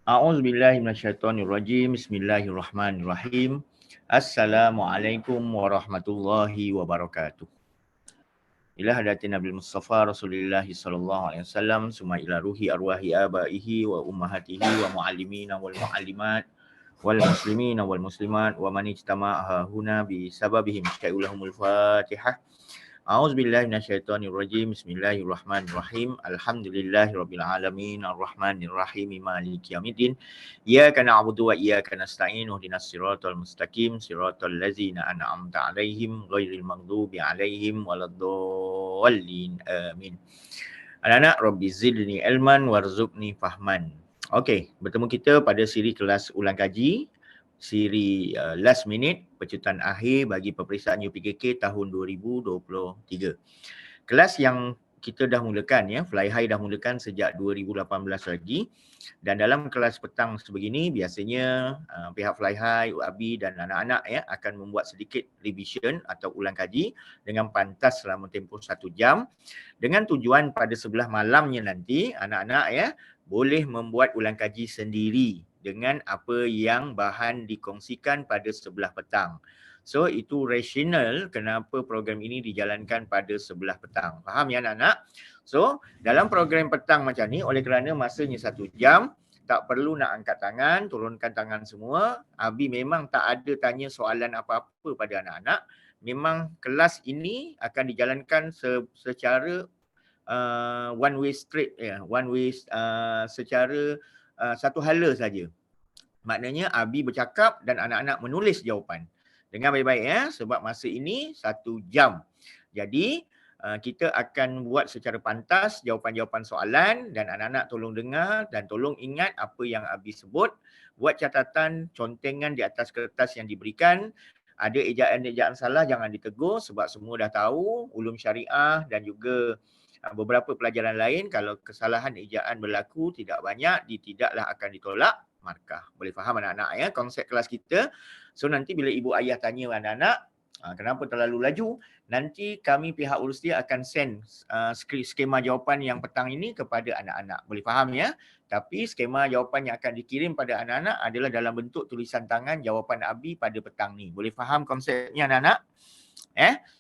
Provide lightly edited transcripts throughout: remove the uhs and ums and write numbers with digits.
A'udzubillahi minasyaitonirrajim. Bismillahirrahmanirrahim. Assalamualaikum warahmatullahi wabarakatuh. Ila hadati Nabi Mustafa Rasulullah sallallahu alaihi wasallam, summa ila ruhi arwahi abaihi wa ummahatihi wa muallimina wal muallimat wal muslimina wal muslimat wa man ijtama'a huna bi sababihim syai'ulahumul Fatihah. A'udzubillahi minasyaitonirrajim. Bismillahirrahmanirrahim. Alhamdulillahirabbil alamin arrahmanirrahim maliki yaumiddin. Iyyaka na'budu wa iyyaka nasta'in. Ihdinas siratal mustaqim siratal ladzina an'amta 'alaihim ghairil maghdubi 'alaihim waladdallin. Amin. Anak-anak, Rabbi zidni ilman warzuqni fahman. Okey, bertemu kita pada siri kelas ulang kaji, siri last minute pecutan akhir bagi peperiksaan UPKK tahun 2023. Kelas yang kita dah mulakan ya, Fly High dah mulakan sejak 2018 lagi, dan dalam kelas petang sebegini biasanya pihak Fly High, UAB dan anak-anak ya akan membuat sedikit revision atau ulang kaji dengan pantas selama tempoh 1 jam, dengan tujuan pada sebelah malamnya nanti anak-anak ya boleh membuat ulang kaji sendiri dengan apa yang bahan dikongsikan pada sebelah petang. So itu rasional kenapa program ini dijalankan pada sebelah petang. Faham ya anak-anak? So dalam program petang macam ni, oleh kerana masanya 1 jam, tak perlu nak angkat tangan, turunkan tangan semua. Abi memang tak ada tanya soalan apa-apa pada anak-anak. Memang kelas ini akan dijalankan secara one way straight ya, one way secara satu hala saja. Maknanya Abi bercakap dan anak-anak menulis jawapan. Dengar baik-baik ya, sebab masa ini 1 jam. Jadi kita akan buat secara pantas jawapan-jawapan soalan, dan anak-anak tolong dengar dan tolong ingat apa yang Abi sebut. Buat catatan, contengan di atas kertas yang diberikan. Ada ejaan-ejaan salah jangan ditegur sebab semua dah tahu. Ulum syariah dan juga beberapa pelajaran lain, kalau kesalahan ejaan berlaku tidak banyak, tidaklah akan ditolak markah. Boleh faham anak-anak ya konsep kelas kita. So nanti bila ibu ayah tanya anak-anak kenapa terlalu laju, nanti kami pihak urusdia akan send skema jawapan yang petang ini kepada anak-anak. Boleh faham ya? Tapi skema jawapan yang akan dikirim pada anak-anak adalah dalam bentuk tulisan tangan jawapan Abi pada petang ni. Boleh faham konsepnya anak-anak?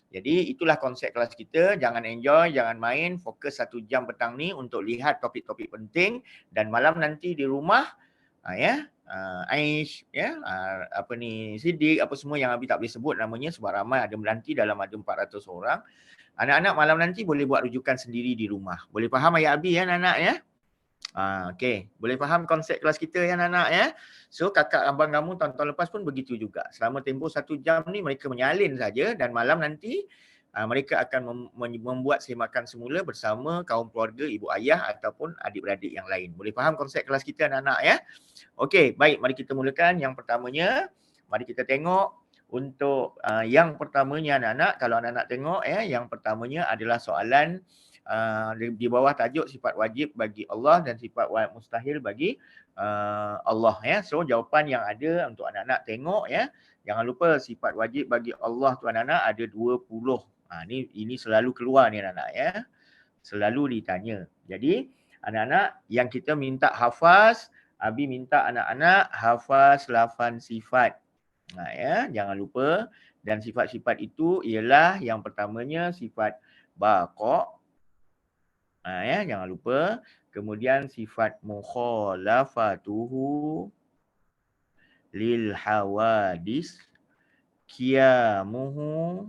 Jadi itulah konsep kelas kita. Jangan enjoy, jangan main, fokus 1 jam petang ni untuk lihat topik-topik penting, dan malam nanti di rumah Aish Siddiq, apa semua yang Abi tak boleh sebut namanya sebab ramai, ada menanti dalam ada 400 orang. Anak-anak malam nanti boleh buat rujukan sendiri di rumah. Boleh faham ayat Abi ya anak-anak ya? Okey, boleh faham konsep kelas kita ya anak-anak ya. So kakak abang kamu tahun-tahun lepas pun begitu juga. Selama tempoh 1 jam ni mereka menyalin saja, dan malam nanti mereka akan membuat semakan semula bersama kaum keluarga, ibu ayah ataupun adik-beradik yang lain. Boleh faham konsep kelas kita anak-anak ya? Okey, baik, mari kita mulakan. Yang pertamanya, mari kita tengok untuk yang pertamanya anak-anak. Kalau anak-anak tengok ya, yang pertamanya adalah soalan di bawah tajuk sifat wajib bagi Allah dan sifat mustahil bagi Allah ya. So jawapan yang ada untuk anak-anak tengok ya. Jangan lupa sifat wajib bagi Allah tu anak-anak ada 20. Ini selalu keluar ni anak-anak ya. Selalu ditanya. Jadi anak-anak yang kita minta hafaz, Abi minta anak-anak hafaz 8 sifat. Ya, jangan lupa. Dan sifat-sifat itu ialah yang pertamanya sifat baqa'. Jangan lupa. Kemudian sifat mukhalafatuhu lil hawadis, qiyamuhu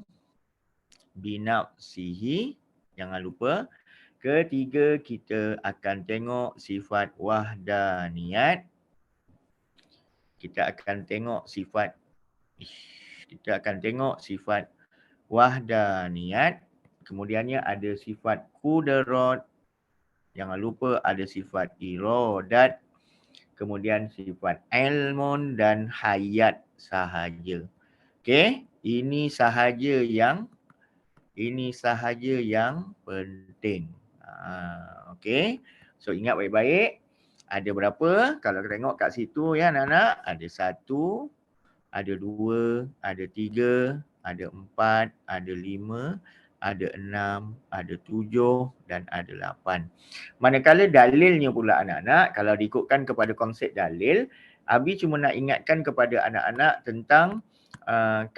binafsihi. Jangan lupa. Ketiga, kita akan tengok sifat wahdaniyat. Kita akan tengok sifat wahdaniyat. Kemudiannya ada sifat kudarat. Jangan lupa ada sifat iradat. Kemudian sifat ilmun dan hayat sahaja. Okey, ini sahaja yang penting. Okey. So ingat baik-baik. Ada berapa? Kalau tengok kat situ ya anak-anak, ada 1, ada 2, ada 3, ada 4, ada 5, ada 6, ada 7 dan ada 8. Manakala dalilnya pula anak-anak, kalau diikutkan kepada konsep dalil, Abi cuma nak ingatkan kepada anak-anak tentang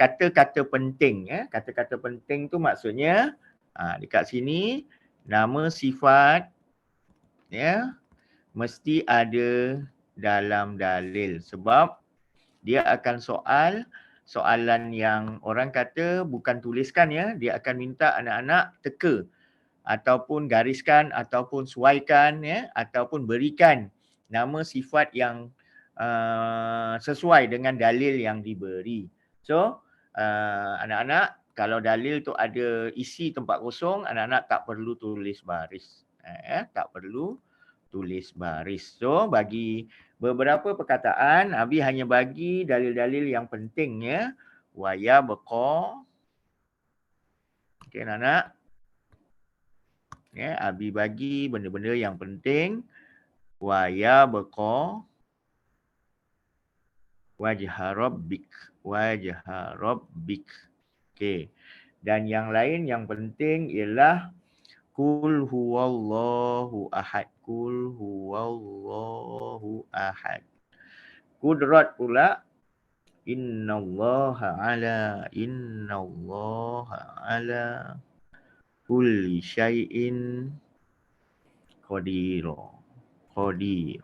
kata-kata penting. Kata-kata penting tu maksudnya dekat sini nama sifat mesti ada dalam dalil sebab dia akan soalan yang orang kata bukan tuliskan dia akan minta anak-anak teka ataupun gariskan ataupun suaikan ataupun berikan nama sifat yang sesuai dengan dalil yang diberi. So anak-anak kalau dalil tu ada isi tempat kosong, anak-anak tak perlu tulis baris. Tak perlu tulis baris. So bagi beberapa perkataan Abi hanya bagi dalil-dalil yang penting wa yabqa. Okey anak-anak. Abi bagi benda-benda yang penting. Wa yabqa wajha rabbik. Wajha rabbik. Okey. Dan yang lain yang penting ialah Qul huwallahu ahad. Qul huwallahu ahad. Qudrat pula innallaha ala kulli syai'in qadir. Okey.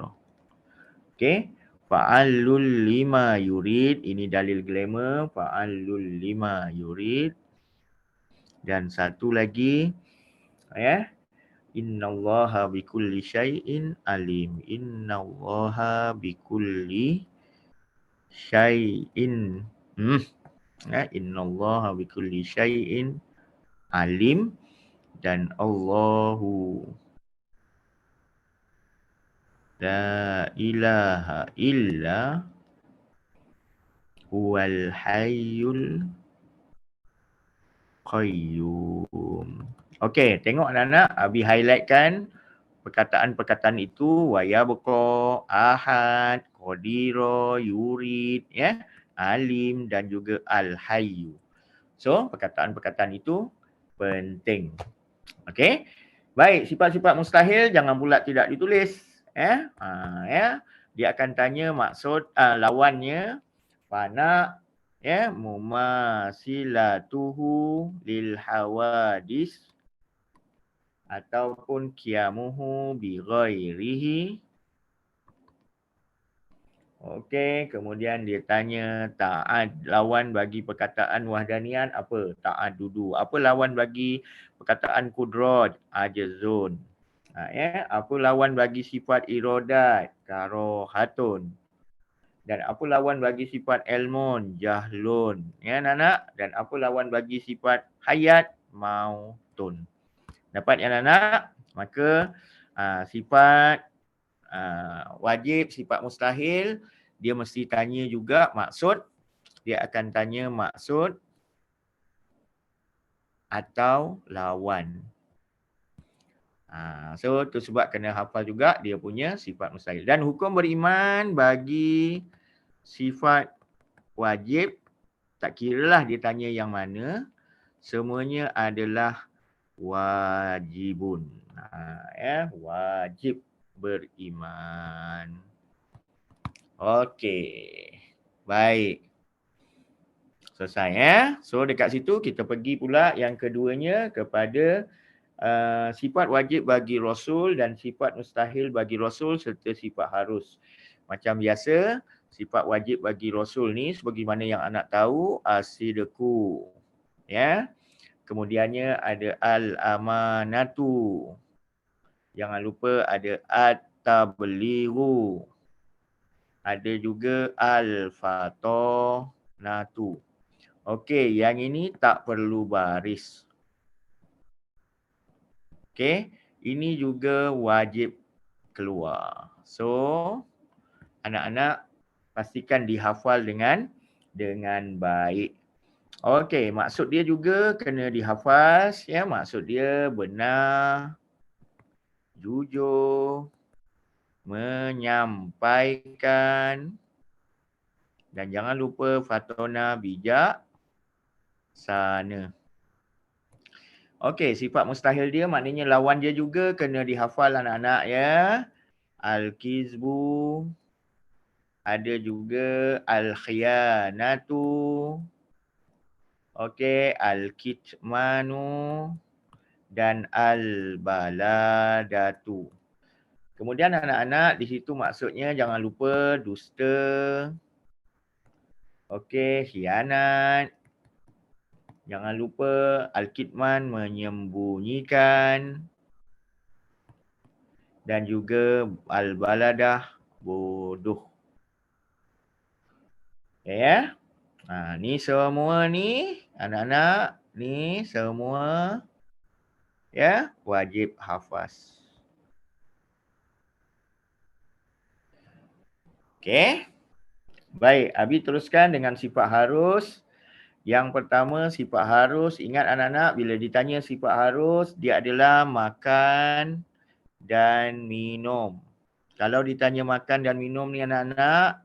Fa'alul lima yurid. Ini dalil glamour. Fa'alul lima yurid. Dan satu lagi innallaha bikulli syai'in alim. Innallaha bikulli syai'in innallaha bikulli syai'in alim. Dan Allahu la ilaha illa huwal hayyul qayyum. Okey, tengok anak-anak, Abi highlightkan perkataan-perkataan itu. Wa yabqa, ahad, qadira, yurid, alim dan juga al-hayyu. So, perkataan-perkataan itu penting. Okey. Baik, sifat-sifat mustahil jangan pula tidak ditulis. Dia akan tanya maksud lawannya fana mumasilatuhu lil hawadis ataupun qiyamuhu bi ghairihi. Okey, kemudian dia tanya lawan bagi perkataan wahdanian apa? Ta'addudu. Apa lawan bagi perkataan kudrat? Ajzun. Apa lawan bagi sifat iradat? Karohatun. Dan apa lawan bagi sifat ilmun? Jahlun. Anak-anak? Dan apa lawan bagi sifat hayat? Mautun. Dapat ya anak-anak? Maka sifat wajib, sifat mustahil, dia mesti tanya juga maksud. Dia akan tanya maksud atau lawan. So tu sebab kena hafal juga dia punya sifat mustahil. Dan hukum beriman bagi sifat wajib, tak kiralah dia tanya yang mana, semuanya adalah wajibun. Wajib beriman. Okey. Baik. Selesai So dekat situ kita pergi pula yang keduanya kepada sifat wajib bagi Rasul dan sifat mustahil bagi Rasul serta sifat harus. Macam biasa, sifat wajib bagi Rasul ni sebagaimana yang anak tahu as-sidqu. Kemudiannya ada al-amanatu. Jangan lupa ada at-tablighu. Ada juga al-fatonatu. Okey, yang ini tak perlu baris. Okey, ini juga wajib keluar. So, anak-anak pastikan dihafal dengan baik. Okey, maksud dia juga kena dihafal. Maksud dia benar, jujur, menyampaikan, dan jangan lupa fatona bijak sana. Okey, sifat mustahil dia maknanya lawan dia juga kena dihafal anak-anak ya. Al-kizbu, ada juga al-khiyanatu. Okey, al-kitmanu dan al-baladatu. Kemudian anak-anak di situ maksudnya jangan lupa dusta. Okey, khianat. Jangan lupa al-kitman menyembunyikan. Dan juga al-baladah bodoh. Okay, ya. Ni semua ni anak-anak ni semua ya wajib hafaz. Okey. Baik, Abi teruskan dengan sifat harus. Yang pertama sifat harus, ingat anak-anak bila ditanya sifat harus, dia adalah makan dan minum. Kalau ditanya makan dan minum ni anak-anak,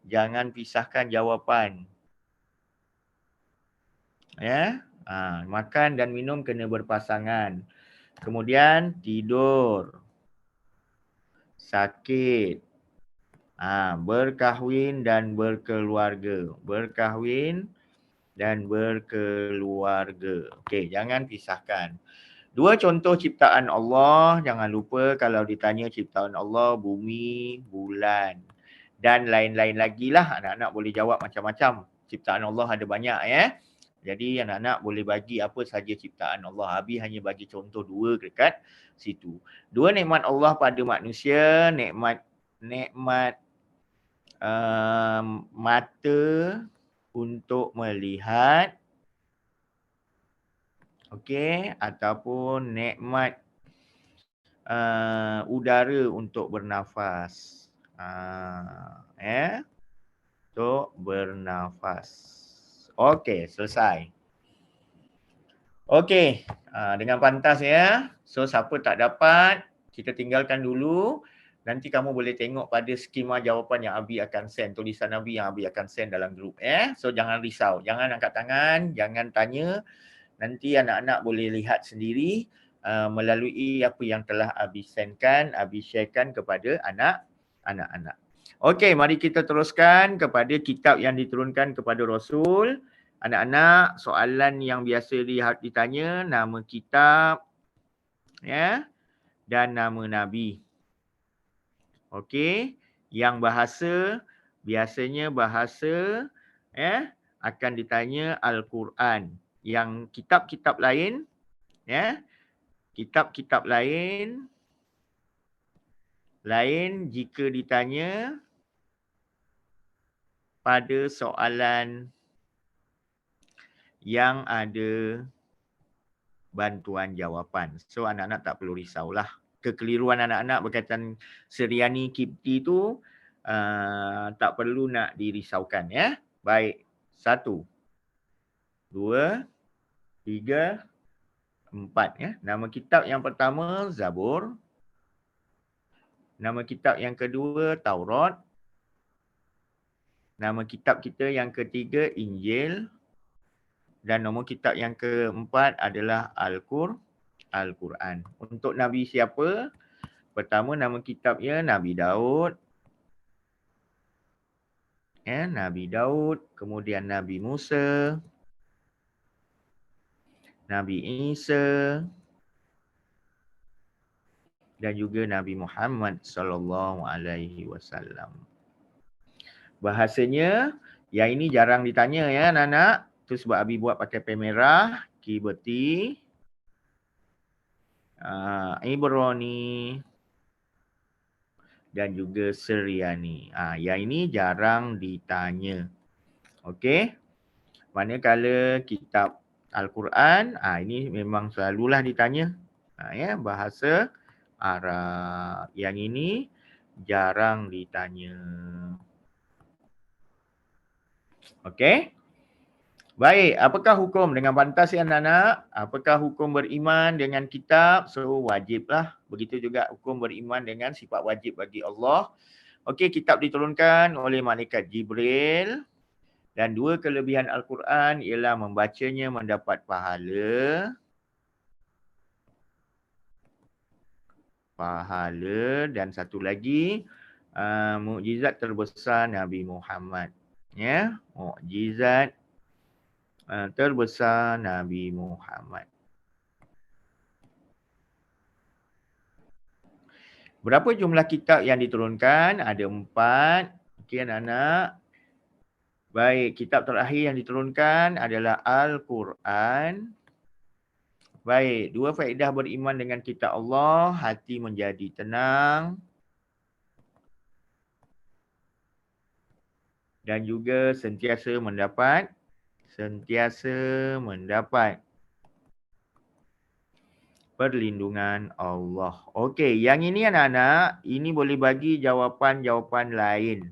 jangan pisahkan jawapan. Ya, makan dan minum kena berpasangan. Kemudian tidur, sakit, berkahwin dan berkeluarga. Berkahwin dan berkeluarga. Okey, jangan pisahkan. Dua contoh ciptaan Allah, jangan lupa kalau ditanya ciptaan Allah, bumi, bulan dan lain-lain lagi lah. Anak-anak boleh jawab macam-macam. Ciptaan Allah ada banyak ya. Jadi anak-anak boleh bagi apa saja ciptaan Allah. Abi hanya bagi contoh dua dekat situ. Dua nikmat Allah pada manusia, nikmat mata untuk melihat, okey, ataupun nikmat udara untuk bernafas. Untuk bernafas. Okey, selesai. Okey, dengan pantas ya. So siapa tak dapat, kita tinggalkan dulu. Nanti kamu boleh tengok pada skema jawapan yang Abi akan send, tulisan Abi yang Abi akan send dalam grup So jangan risau, jangan angkat tangan, jangan tanya. Nanti anak-anak boleh lihat sendiri melalui apa yang telah Abi sendkan, Abi sharekan kepada anak-anak. Okey, mari kita teruskan kepada kitab yang diturunkan kepada Rasul. Anak-anak, soalan yang biasa ditanya, nama kitab ya dan nama nabi. Okey, yang bahasa biasanya bahasa akan ditanya Al-Quran. Yang kitab-kitab lain kitab-kitab lain jika ditanya pada soalan yang ada bantuan jawapan. So anak-anak tak perlu risaulah. Kekeliruan anak-anak berkaitan Syriani Kipti tu tak perlu nak dirisaukan ya. Baik. 1, 2, 3, 4 ya. Nama kitab yang pertama Zabur. Nama kitab yang kedua Taurat. Nama kitab kita yang ketiga Injil. Dan nombor kitab yang keempat adalah Al-Quran. Untuk Nabi siapa? Pertama nama kitabnya Nabi Daud. Nabi Daud. Kemudian Nabi Musa. Nabi Isa. Dan juga Nabi Muhammad SAW. Bahasanya, yang ini jarang ditanya ya anak-anak. Tu sebab Abi buat pakai pen merah, Kibti, Ibrani dan juga Syriani. Yang ini jarang ditanya. Okey. Manakala kitab Al-Quran, ini memang selalulah ditanya. Bahasa Arab. Yang ini jarang ditanya. Okey. Baik, apakah hukum dengan pantas ya anak-anak? Apakah hukum beriman dengan kitab? So wajiblah. Begitu juga hukum beriman dengan sifat wajib bagi Allah. Okey, kitab diturunkan oleh malaikat Jibril. Dan dua kelebihan Al-Quran ialah membacanya mendapat pahala. pahala. Dan satu lagi, mukjizat terbesar Nabi Muhammad. Ya, mukjizat terbesar Nabi Muhammad. Berapa jumlah kitab yang diturunkan? Ada 4. Okey anak-anak. Baik, kitab terakhir yang diturunkan adalah Al-Quran. Baik, 2 faedah beriman dengan kitab Allah, hati menjadi tenang. Dan juga sentiasa mendapat perlindungan Allah. Okey, yang ini anak-anak, ini boleh bagi jawapan-jawapan lain.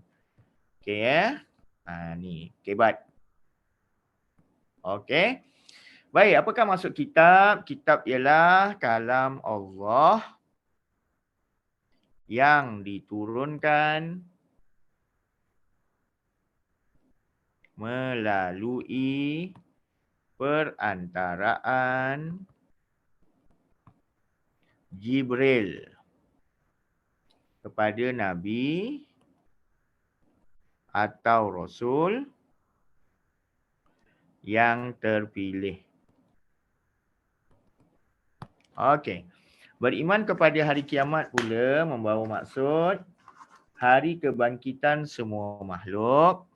Okey ya. Ni, kebat. Okey. Baik, apakah maksud kitab? Kitab ialah kalam Allah yang diturunkan melalui perantaraan Jibril kepada Nabi atau Rasul yang terpilih. Okey. Beriman kepada hari kiamat pula membawa maksud hari kebangkitan semua makhluk.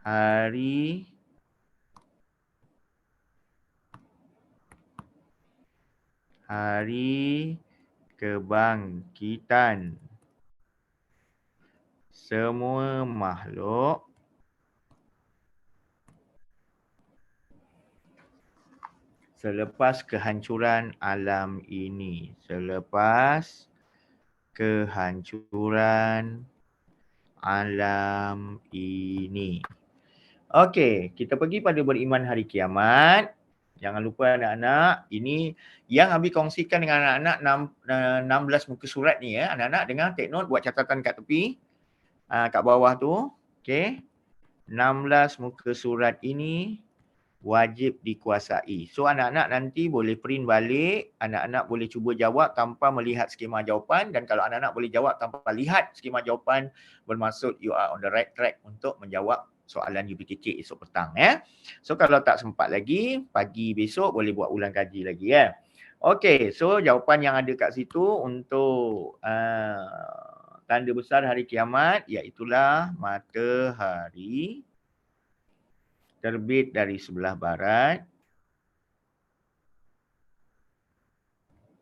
Hari kebangkitan semua makhluk selepas kehancuran alam ini. Selepas kehancuran alam ini. Okey, kita pergi pada beriman hari kiamat. Jangan lupa anak-anak, ini yang Abi kongsikan dengan anak-anak 16 muka surat ni ya. Anak-anak dengar, take note, buat catatan kat tepi. Kat bawah tu. Okey. 16 muka surat ini wajib dikuasai. So anak-anak nanti boleh print balik, anak-anak boleh cuba jawab tanpa melihat skema jawapan, dan kalau anak-anak boleh jawab tanpa lihat skema jawapan, bermaksud you are on the right track untuk menjawab soalan UPKK esok petang ya. So kalau tak sempat lagi, pagi besok boleh buat ulang kaji lagi ya. Okey, so jawapan yang ada kat situ untuk tanda besar hari kiamat, iaitulah matahari terbit dari sebelah barat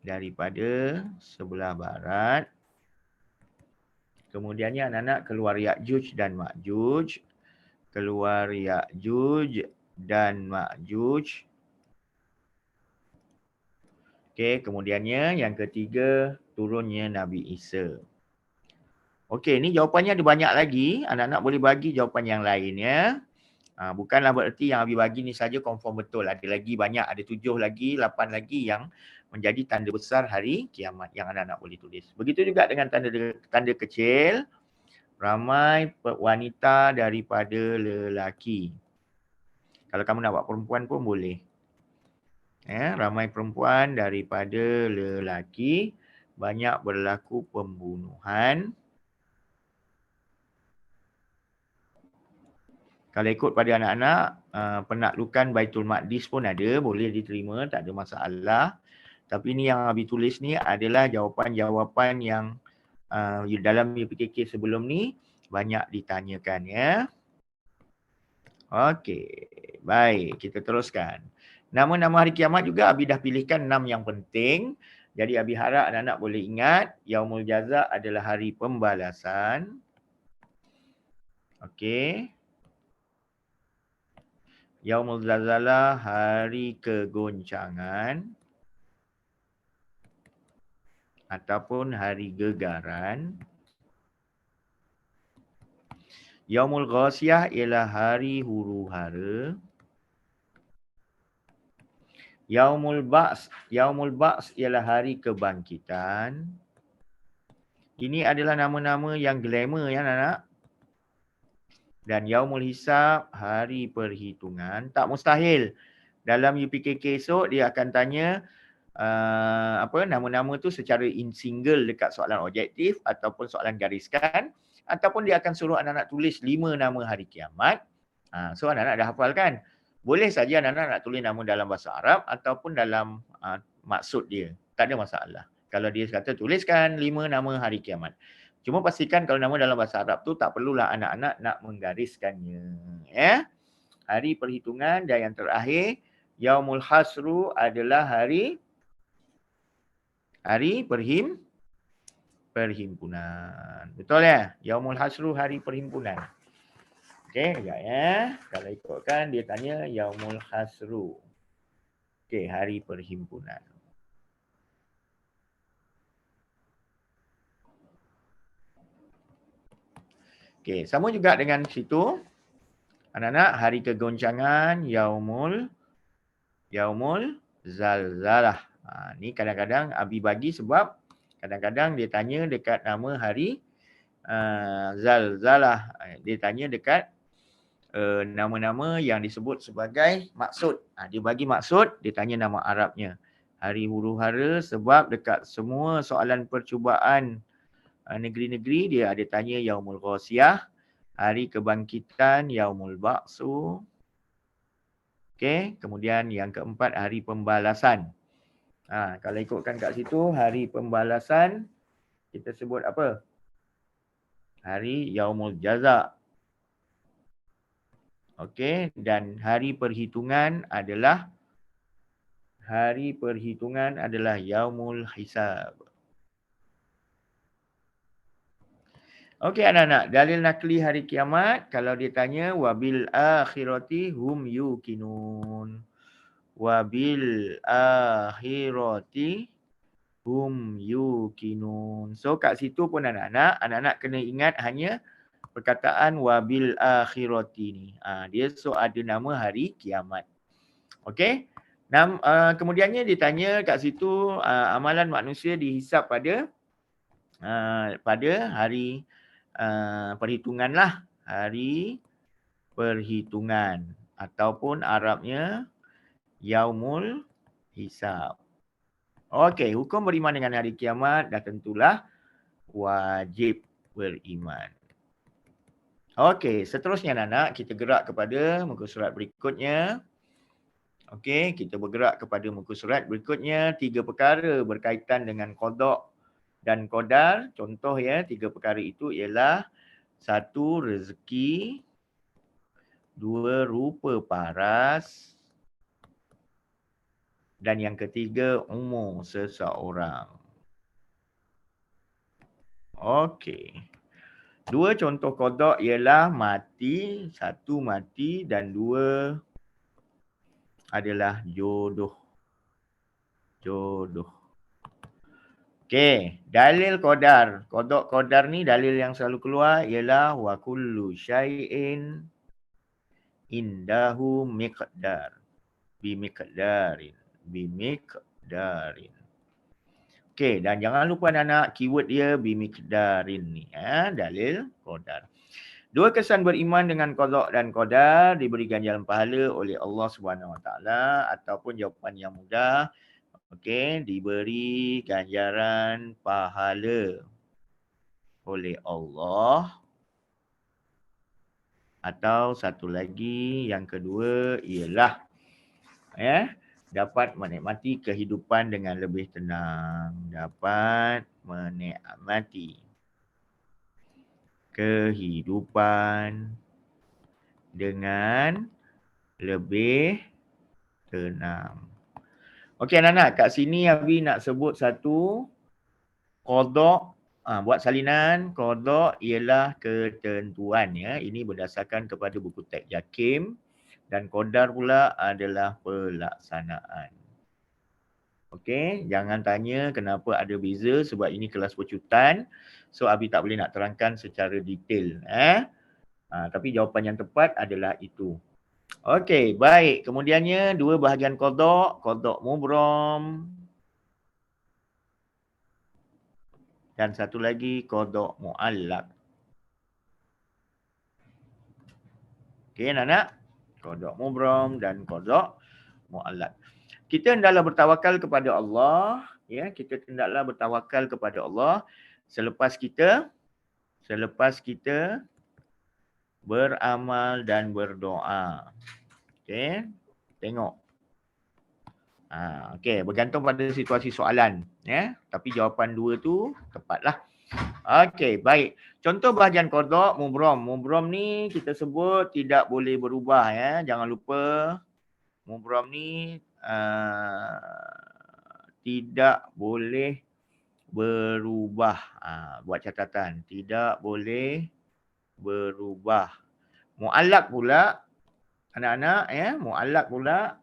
daripada sebelah barat. Kemudiannya anak-anak keluar Ya'juj dan Ma'juj. Keluar Ya'juj dan Ma'juj. Okey, kemudiannya yang ketiga turunnya Nabi Isa. Okey, ni jawapannya ada banyak lagi. Anak-anak boleh bagi jawapan yang lain ya. Bukanlah bererti yang Abi bagi ni saja confirm betul. Ada lagi banyak, ada 7 lagi, 8 lagi yang menjadi tanda besar hari kiamat yang anak-anak boleh tulis. Begitu juga dengan tanda kecil, ramai wanita daripada lelaki. Kalau kamu nak buat perempuan pun boleh. Ya, ramai perempuan daripada lelaki, banyak berlaku pembunuhan. Kalau ikut pada anak-anak, penaklukan Baitul Maqdis pun ada, boleh diterima, tak ada masalah. Tapi ni yang Abi tulis ni adalah jawapan-jawapan yang dalam UPKK sebelum ni banyak ditanyakan ya. Okey, baik, kita teruskan. Nama-nama hari kiamat juga Abi dah pilihkan 6 yang penting. Jadi Abi harap anak-anak boleh ingat, Yaumul Jaza adalah hari pembalasan. Okey. Yaumul Zalzalah hari kegoncangan ataupun hari gegaran. Yaumul Ghasiyah ialah hari huru-hara. Yaumul Ba's ialah hari kebangkitan. Ini adalah nama-nama yang glamour ya anak-anak. Dan Yaumul Hisab, hari perhitungan. Tak mustahil dalam UPKK esok dia akan tanya nama-nama tu secara in single dekat soalan objektif ataupun soalan gariskan, ataupun dia akan suruh anak-anak tulis 5 nama hari kiamat. So anak-anak dah hafal kan? Boleh saja anak-anak nak tulis nama dalam bahasa Arab ataupun dalam maksud dia. Tak ada masalah. Kalau dia kata tuliskan 5 nama hari kiamat. Cuma pastikan kalau nama dalam bahasa Arab tu tak perlulah anak-anak nak menggariskannya. Ya. Hari perhitungan dan yang terakhir, Yaumul Hasru adalah hari perhimpunan. Betul ya? Yaumul Hasru hari perhimpunan. Okey, sekejap ya. Kalau ikutkan dia tanya Yaumul Hasru. Okey, hari perhimpunan. Okey, sama juga dengan situ. Anak-anak, hari kegoncangan Yaumul Zalzalah. Ni kadang-kadang Abi bagi sebab kadang-kadang dia tanya dekat nama hari Zalzalah. Dia tanya dekat nama-nama yang disebut sebagai maksud. Dia bagi maksud, dia tanya nama Arabnya. Hari huru hara sebab dekat semua soalan percubaan negeri-negeri dia ada tanya Yaumul Ghasiyah. Hari kebangkitan Yaumul Ba'su. Okey, kemudian yang keempat hari pembalasan. Kalau ikutkan kat situ hari pembalasan kita sebut apa? Hari Yaumul Jaza. Okey, dan hari perhitungan adalah Yaumul Hisab. Okey anak-anak, dalil nakli hari kiamat kalau dia tanya wabil akhirati hum yuqinun. Wabil akhirati hum yuqinun. So kat situ pun anak-anak kena ingat hanya perkataan wabil akhirati ni. Dia ada nama hari kiamat. Okey. Kemudiannya ditanya kat situ amalan manusia dihisap pada hari perhitungan lah. Hari perhitungan ataupun Arabnya Yaumul Hisab. Okey, hukum beriman dengan hari kiamat dah tentulah wajib beriman. Okey, seterusnya anak-anak kita gerak kepada muka surat berikutnya. Okey, kita bergerak kepada muka surat berikutnya. 3 perkara berkaitan dengan qada dan qadar. Contoh ya, 3 perkara itu ialah 1 rezeki, 2 rupa paras dan yang ketiga umur seseorang. Okey. 2 contoh qada ialah mati, 1 mati dan 2 adalah jodoh. Okey, dalil qadar. Qadar ni dalil yang selalu keluar ialah wa kullu syai'in indahu miqdar. Bimiqdarin. Okey, dan jangan lupa anak-anak keyword dia bimiqdarin ni, dalil qadar. 2 kesan beriman dengan qada dan qadar diberi ganjaran pahala oleh Allah Subhanahu Wa Taala ataupun jawapan yang mudah. Okey, diberi ganjaran pahala oleh Allah. Atau satu lagi yang kedua ialah dapat menikmati kehidupan dengan lebih tenang. Dapat menikmati kehidupan dengan lebih tenang. Okey anak-anak, kat sini Abi nak sebut satu qada. Buat salinan, qada ialah ketentuan ya. Ini berdasarkan kepada buku teks JAKIM dan qadar pula adalah pelaksanaan. Okey, jangan tanya kenapa ada beza sebab ini kelas pecutan. So Abi tak boleh nak terangkan secara detail tapi jawapan yang tepat adalah itu. Okey, baik. Kemudiannya 2 bahagian qada, qada mubram dan satu lagi qada muallaq. Okey anak-anak, qada mubram dan qada muallaq. kita hendaklah bertawakal kepada Allah, ya, kita hendaklah bertawakal kepada Allah selepas kita beramal dan berdoa. Okey, tengok. Okey, bergantung pada situasi soalan, ya. Tapi jawapan dua tu tepatlah. Okey, baik. Contoh bahagian qada mubram. Mubram ni kita sebut tidak boleh berubah, ya. Jangan lupa mubram ni tidak boleh berubah. Buat catatan, tidak boleh berubah. Muallaq pula anak-anak, ya, muallaq pula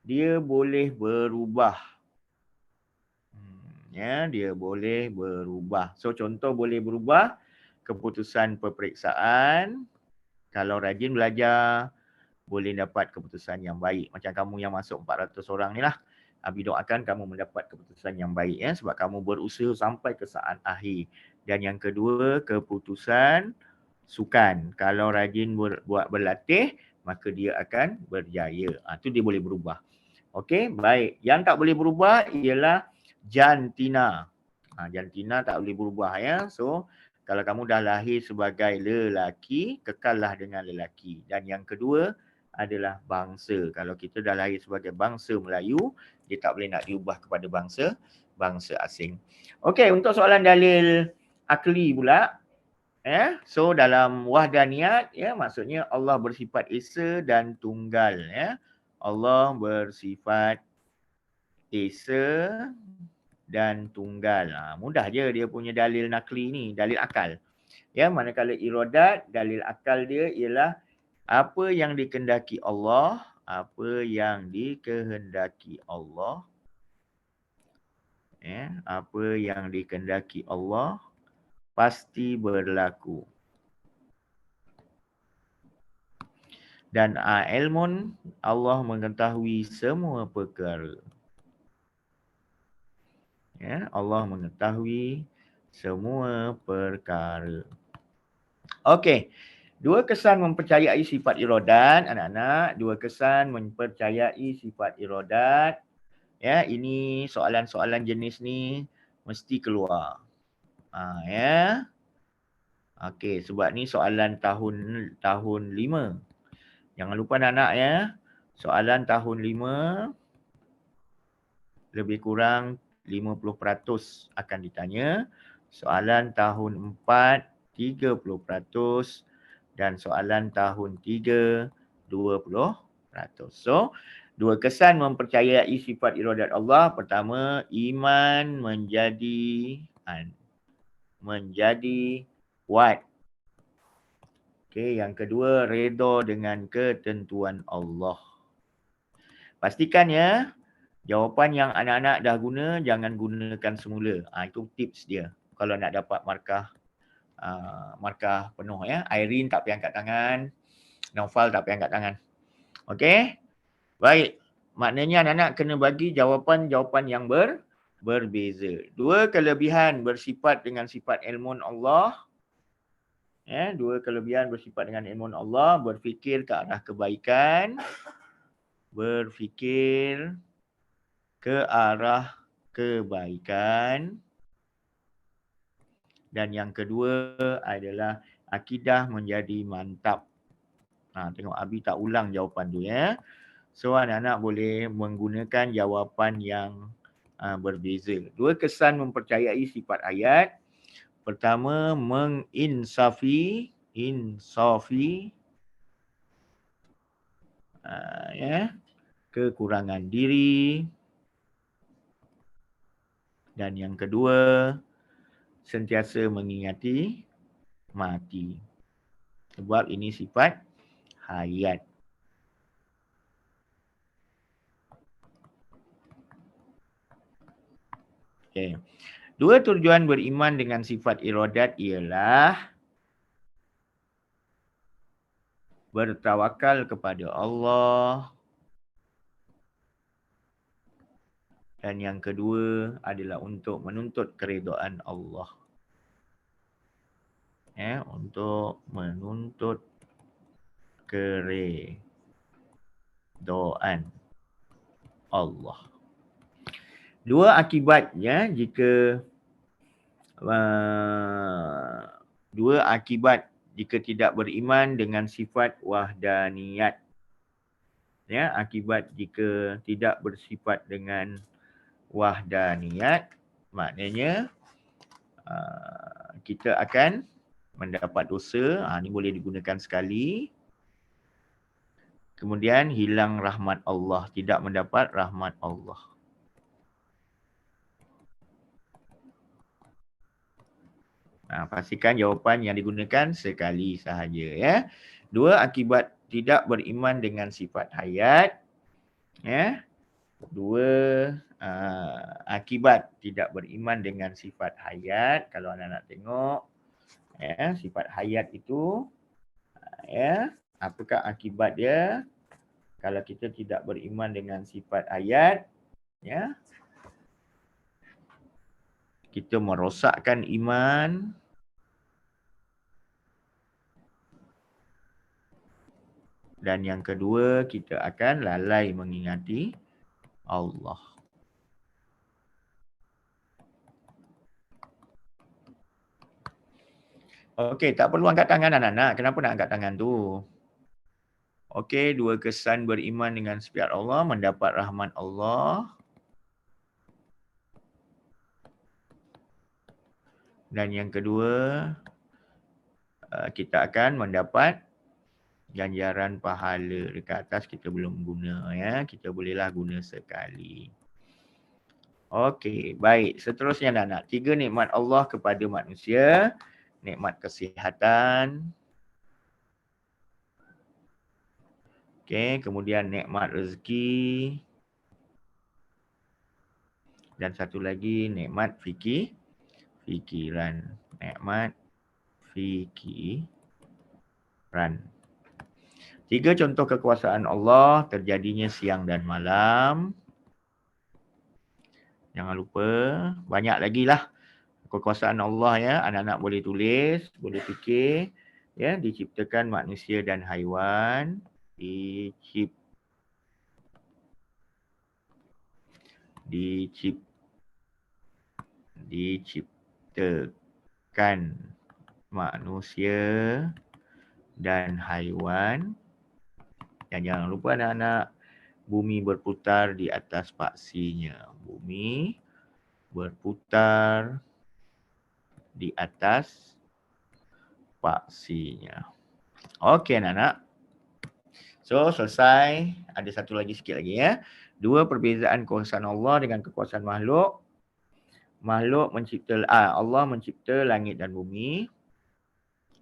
dia boleh berubah. Ya, dia boleh berubah. So contoh boleh berubah, keputusan peperiksaan, kalau rajin belajar boleh dapat keputusan yang baik. Macam kamu yang masuk 400 orang ni lah. Abi doakan kamu mendapat keputusan yang baik, ya, sebab kamu berusaha sampai ke saat akhir. Dan yang kedua, keputusan sukan. Kalau rajin buat berlatih, maka dia akan berjaya. Itu dia boleh berubah. Okey, baik. Yang tak boleh berubah ialah jantina. Jantina tak boleh berubah, ya. So, kalau kamu dah lahir sebagai lelaki, kekallah dengan lelaki. Dan yang kedua adalah bangsa. Kalau kita dah lahir sebagai bangsa Melayu, dia tak boleh nak diubah kepada bangsa asing. Okey, untuk soalan dalil akli pula, ya. So dalam wahdaniyat, ya, maksudnya Allah bersifat esa dan tunggal, ya. Allah bersifat esa dan tunggal. Mudah je dia punya dalil nakli ni, dalil akal. Ya, manakala iradat, dalil akal dia ialah apa yang dikehendaki Allah, apa yang dikehendaki Allah. Ya, apa yang dikehendaki Allah pasti berlaku. Dan ilmun, Allah mengetahui semua perkara. Ya, Allah mengetahui semua perkara. Okey. Dua kesan mempercayai sifat iradat, anak-anak. Dua kesan mempercayai sifat iradat. Ya, ini soalan-soalan jenis ni mesti keluar. Ya. Okey, sebab ni soalan tahun 5. Jangan lupa anak-anak, ya. Soalan tahun 5 lebih kurang 50% akan ditanya. Soalan tahun 4 30% dan soalan tahun 3 20%. So, dua kesan mempercayai sifat iradat Allah. Pertama, iman menjadi kuat. Okey, yang kedua, redha dengan ketentuan Allah. Pastikan, ya, jawapan yang anak-anak dah guna, jangan gunakan semula. Itu tips dia. Kalau nak dapat markah penuh, ya. Irene tak payah angkat tangan. Naufal tak payah angkat tangan. Okey? Baik. Maknanya anak-anak kena bagi jawapan-jawapan yang berbeza. Dua kelebihan bersifat dengan sifat ilmun Allah. Ya, dua kelebihan bersifat dengan ilmun Allah, berfikir ke arah kebaikan. Berfikir ke arah kebaikan. Dan yang kedua adalah akidah menjadi mantap. Tengok Abi tak ulang jawapan tu, ya. So anak-anak boleh menggunakan jawapan yang berbeza. Dua kesan mempercayai sifat ayat. Pertama, menginsafi, ya, kekurangan diri. Dan yang kedua, sentiasa mengingati mati. Sebab ini sifat hayat. Okay. Dua tujuan beriman dengan sifat iradat ialah bertawakal kepada Allah. Dan yang kedua adalah untuk menuntut keredaan Allah. Ya, untuk menuntut keredaan. Allah. Dua akibatnya jika tidak beriman dengan sifat wahdaniyat. Ya, akibat jika tidak bersifat dengan wahdaniyat, maknanya kita akan mendapat dosa. Ini boleh digunakan sekali. Kemudian hilang rahmat Allah, tidak mendapat rahmat Allah. Pastikan jawapan yang digunakan sekali sahaja, ya. Dua, akibat tidak beriman dengan sifat hayat. Ya. Dua, akibat tidak beriman dengan sifat hayat. Kalau anda nak tengok, ya, sifat hayat itu, ya, apakah akibat dia kalau kita tidak beriman dengan sifat hayat? Ya, kita merosakkan iman. Dan yang kedua, kita akan lalai mengingati Allah. Okey, tak perlu angkat tangan anak-anak. Kenapa nak angkat tangan tu? Okey, dua kesan beriman dengan sifat Allah, mendapat rahmat Allah. Dan yang kedua, kita akan mendapat ganjaran pahala. Dekat atas kita belum guna, ya. Kita bolehlah guna sekali. Okey, baik. Seterusnya anak-anak, 3 nikmat Allah kepada manusia. Nikmat kesihatan. Okey, kemudian nikmat rezeki. Dan satu lagi nikmat fikiran. Nikmat fikiran. 3 contoh kekuasaan Allah terjadinya siang dan malam. Jangan lupa, banyak lagi lah kekuasaan Allah, ya. Anak-anak boleh tulis, boleh fikir, ya. Diciptakan manusia dan haiwan. Diciptakan manusia dan haiwan. Dan jangan lupa anak-anak, bumi berputar di atas paksinya. Bumi berputar di atas paksinya. Okey anak-anak. So, selesai. Ada satu lagi sikit lagi, ya. 2 perbezaan kekuasaan Allah dengan kekuasaan makhluk. Allah mencipta langit dan bumi.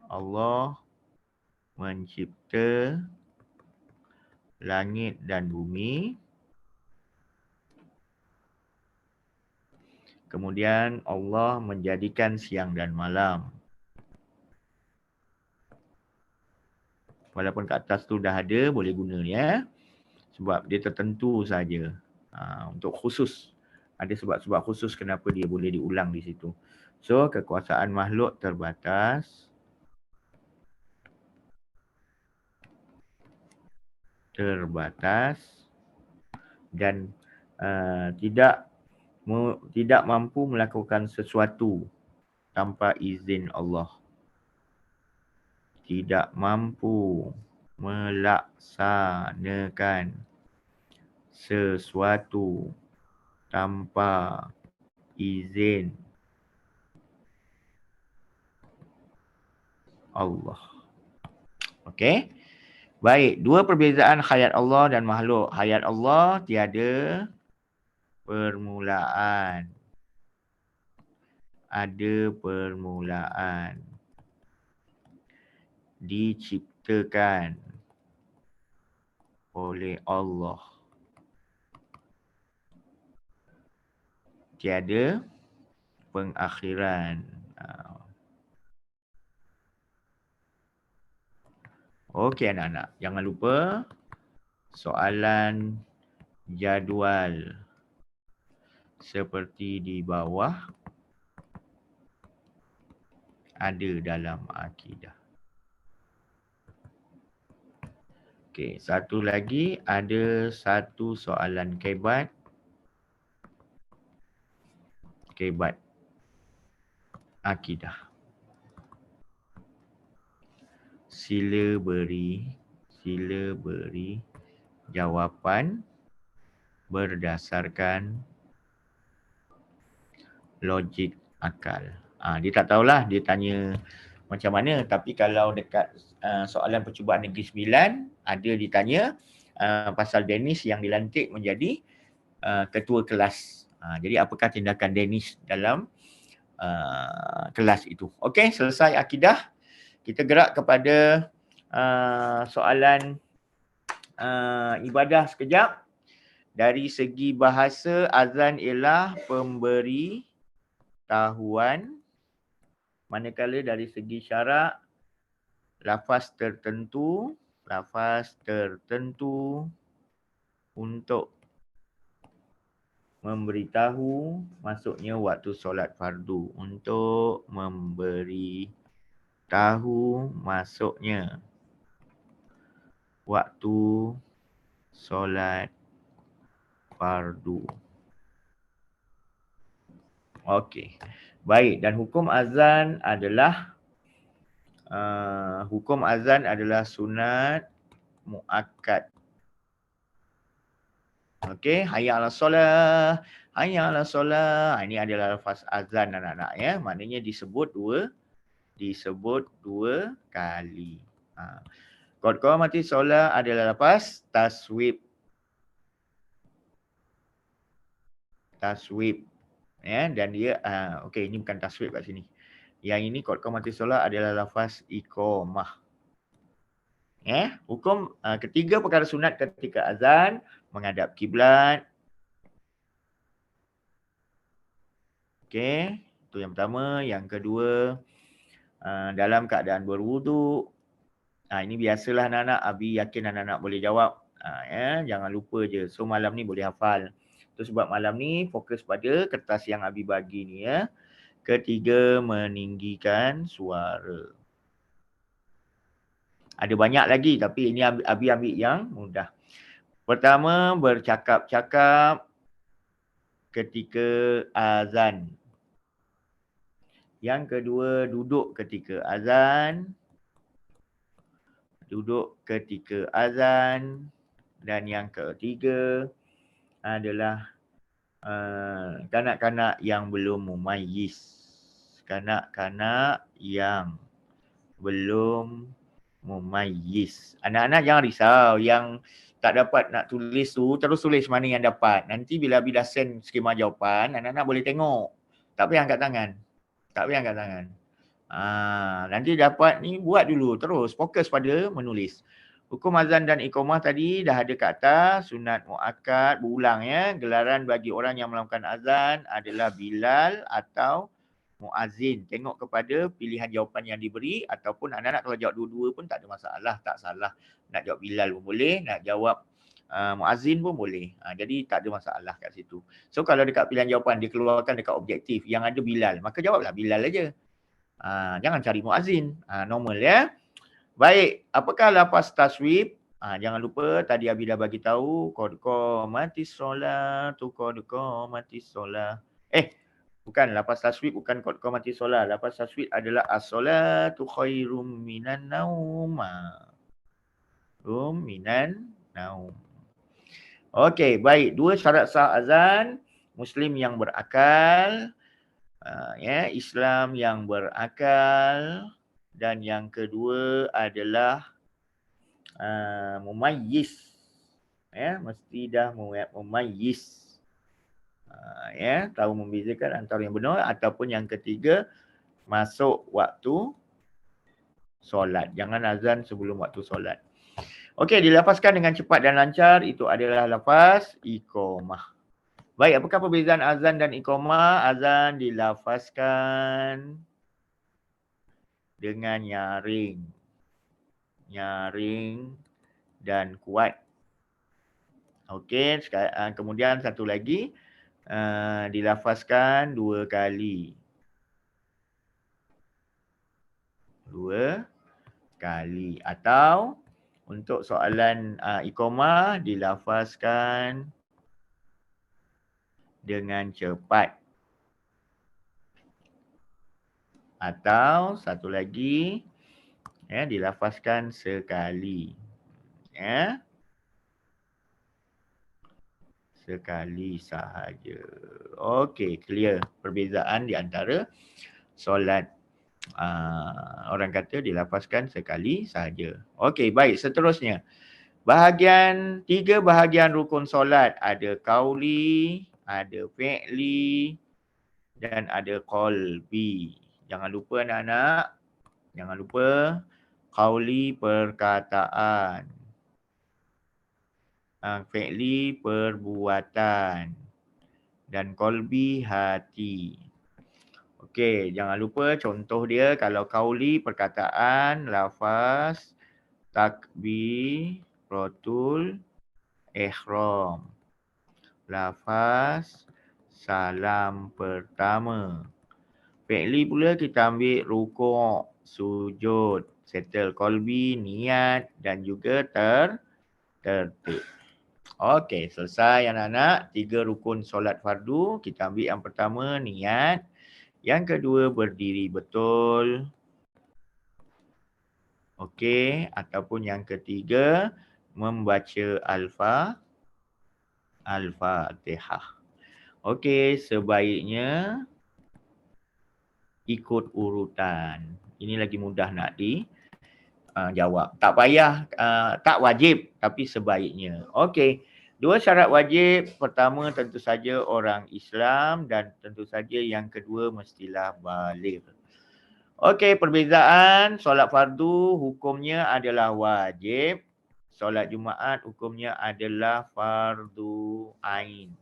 Allah mencipta langit dan bumi. Kemudian Allah menjadikan siang dan malam. Walaupun kat atas tu dah ada, boleh guna, ya. Sebab dia tertentu saja. Untuk khusus. Ada sebab-sebab khusus kenapa dia boleh diulang di situ. So, kekuasaan makhluk terbatas. Dan tidak mampu melakukan sesuatu tanpa izin Allah. Tidak mampu melaksanakan sesuatu tanpa izin Allah. Okey. Baik, 2 perbezaan hayat Allah dan makhluk. Hayat Allah tiada permulaan. Ada permulaan. Diciptakan oleh Allah. Tiada pengakhiran. Okey anak-anak, jangan lupa soalan jadual seperti di bawah ada dalam akidah. Okey, satu lagi ada satu soalan kebat. Kebat akidah. Sila beri jawapan berdasarkan logik akal. Dia tak tahulah dia tanya macam mana, tapi kalau dekat soalan percubaan negeri 9 ada ditanya pasal Danish yang dilantik menjadi ketua kelas. Jadi apakah tindakan Danish dalam kelas itu. Okey, selesai akidah. Kita gerak kepada soalan ibadah sekejap. Dari segi bahasa, azan ialah pemberi tahuan, manakala dari segi syarak, lafaz tertentu untuk memberitahu masuknya waktu solat fardu. Untuk memberi tahu masuknya waktu solat fardu. Okey. Baik, dan hukum azan adalah sunat muakkad. Okey, hayya 'alas solah, hayya 'alas solah. Ini adalah lafaz azan anak-anak ya. Maknanya disebut dua kali. Qad qamati solah adalah lafaz taswib. Ya, dan dia okey, ini bukan taswib kat sini. Yang ini qad qamati solah adalah lafaz iqamah. Ya, hukum ketiga perkara sunat ketika azan, menghadap kiblat. Okey, itu yang pertama. Yang kedua, dalam keadaan berwuduk. Ini biasalah anak-anak, Abi yakin anak-anak boleh jawab. Ya, jangan lupa je. So malam ni boleh hafal. Itu sebab malam ni fokus pada kertas yang Abi bagi ni ya. Ketiga, meninggikan suara. Ada banyak lagi tapi ini Abi ambil yang mudah. Pertama, bercakap-cakap ketika azan. Yang kedua, duduk ketika azan. Dan yang ketiga adalah kanak-kanak yang belum mumayyiz. Anak-anak jangan risau yang tak dapat nak tulis tu, terus tulis mana yang dapat. Nanti bila dah send skema jawapan, anak-anak boleh tengok. Tak payah angkat tangan. Nanti dapat ni buat dulu, terus fokus pada menulis. Hukum azan dan iqamah tadi dah ada kat atas, sunat muakkad, berulang ya. Gelaran bagi orang yang melakukan azan adalah Bilal atau muazzin. Tengok kepada pilihan jawapan yang diberi ataupun anak-anak kalau jawab dua-dua pun tak ada masalah, tak salah. Nak jawab Bilal pun boleh, nak jawab muazzin pun boleh. Jadi tak ada masalah kat situ. So kalau dekat pilihan jawapan dia keluarkan dekat objektif yang ada Bilal, maka jawablah Bilal aja. Jangan cari muazzin. Normal ya. Baik, apakah lafaz taswib? Jangan lupa tadi Abi dah bagi tahu qad qamatis solah, bukan lafaz taswib, bukan qad qamatis solah. Lafaz taswib adalah as-solatu khairum minan naum. Okey, baik. Dua syarat sah azan, Muslim yang berakal, Islam yang berakal, dan yang kedua adalah mumayyiz. Mesti dah mumayyiz. Tahu membezakan antara yang benar ataupun yang ketiga masuk waktu solat. Jangan azan sebelum waktu solat. Okey, dilafazkan dengan cepat dan lancar, itu adalah lafaz iqamah. Baik, apakah perbezaan azan dan iqamah? Azan dilafazkan dengan nyaring dan kuat. Okey, kemudian satu lagi dilafazkan dua kali. Atau Untuk soalan iqamah dilafazkan dengan cepat. Atau satu lagi, ya, dilafazkan sekali. Ya. Sekali sahaja. Okey, clear perbezaan di antara solat orang kata dilafazkan sekali sahaja. Okey, baik, seterusnya. Tiga bahagian rukun solat, ada qauli, ada fi'li dan ada qalbi. Jangan lupa anak-anak, jangan lupa qauli perkataan, fi'li perbuatan dan qalbi hati. Okey, jangan lupa contoh dia kalau qauli perkataan, lafaz, takbiratul ihram. Lafaz salam pertama. Fi'li pula kita ambil rukuk, sujud, settle qalbi, niat dan juga tertib. Okey, selesai anak-anak. 3 rukun solat fardu. Kita ambil yang pertama, niat. Yang kedua, berdiri betul. Okey, ataupun yang ketiga, membaca Al-Fatihah. Okey, sebaiknya ikut urutan. Ini lagi mudah nak jawab. Tak payah, tak wajib tapi sebaiknya. Okey. 2 syarat wajib. Pertama tentu saja orang Islam dan tentu saja yang kedua mestilah baligh. Okey, perbezaan solat fardu hukumnya adalah wajib. Solat Jumaat hukumnya adalah fardu ain.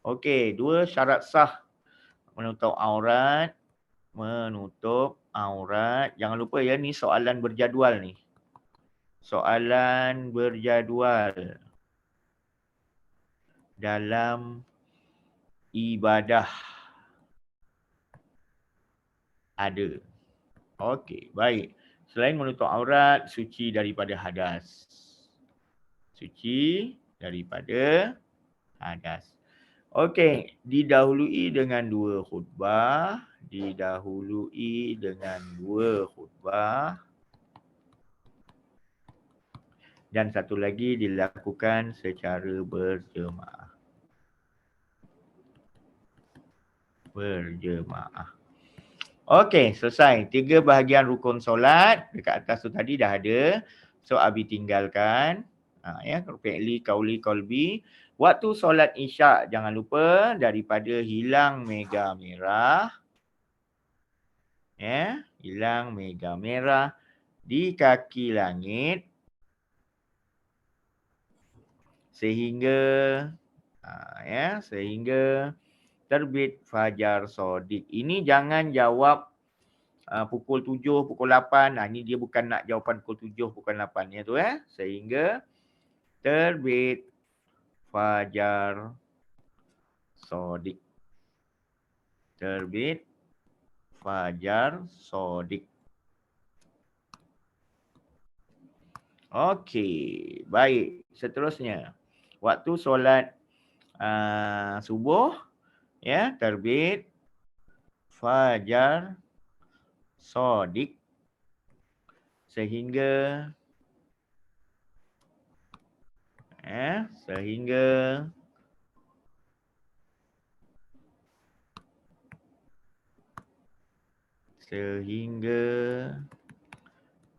Okey, 2 syarat sah menutup aurat. Jangan lupa ya, ni soalan berjadual ni. Soalan berjadual dalam ibadah ada. Okey, baik. Selain menutup aurat, suci daripada hadas. Suci daripada hadas. Okey, didahului dengan 2 khutbah. Dan satu lagi dilakukan secara berjemaah. Okey, selesai. 3 bahagian rukun solat. Dekat atas tu tadi dah ada. So, Abi tinggalkan. Fi'li, qauli, qalbi. Waktu solat isyak, jangan lupa daripada hilang mega merah. Hilang mega merah di kaki langit. Sehingga terbit fajar sodik. Ini jangan jawab pukul 7, pukul 8. Ini dia bukan nak jawapan pukul 7, pukul 8 ya tu Sehingga terbit fajar sodik. Terbit fajar sodik. Okey, baik. Seterusnya, waktu solat subuh, terbit fajar sodik sehingga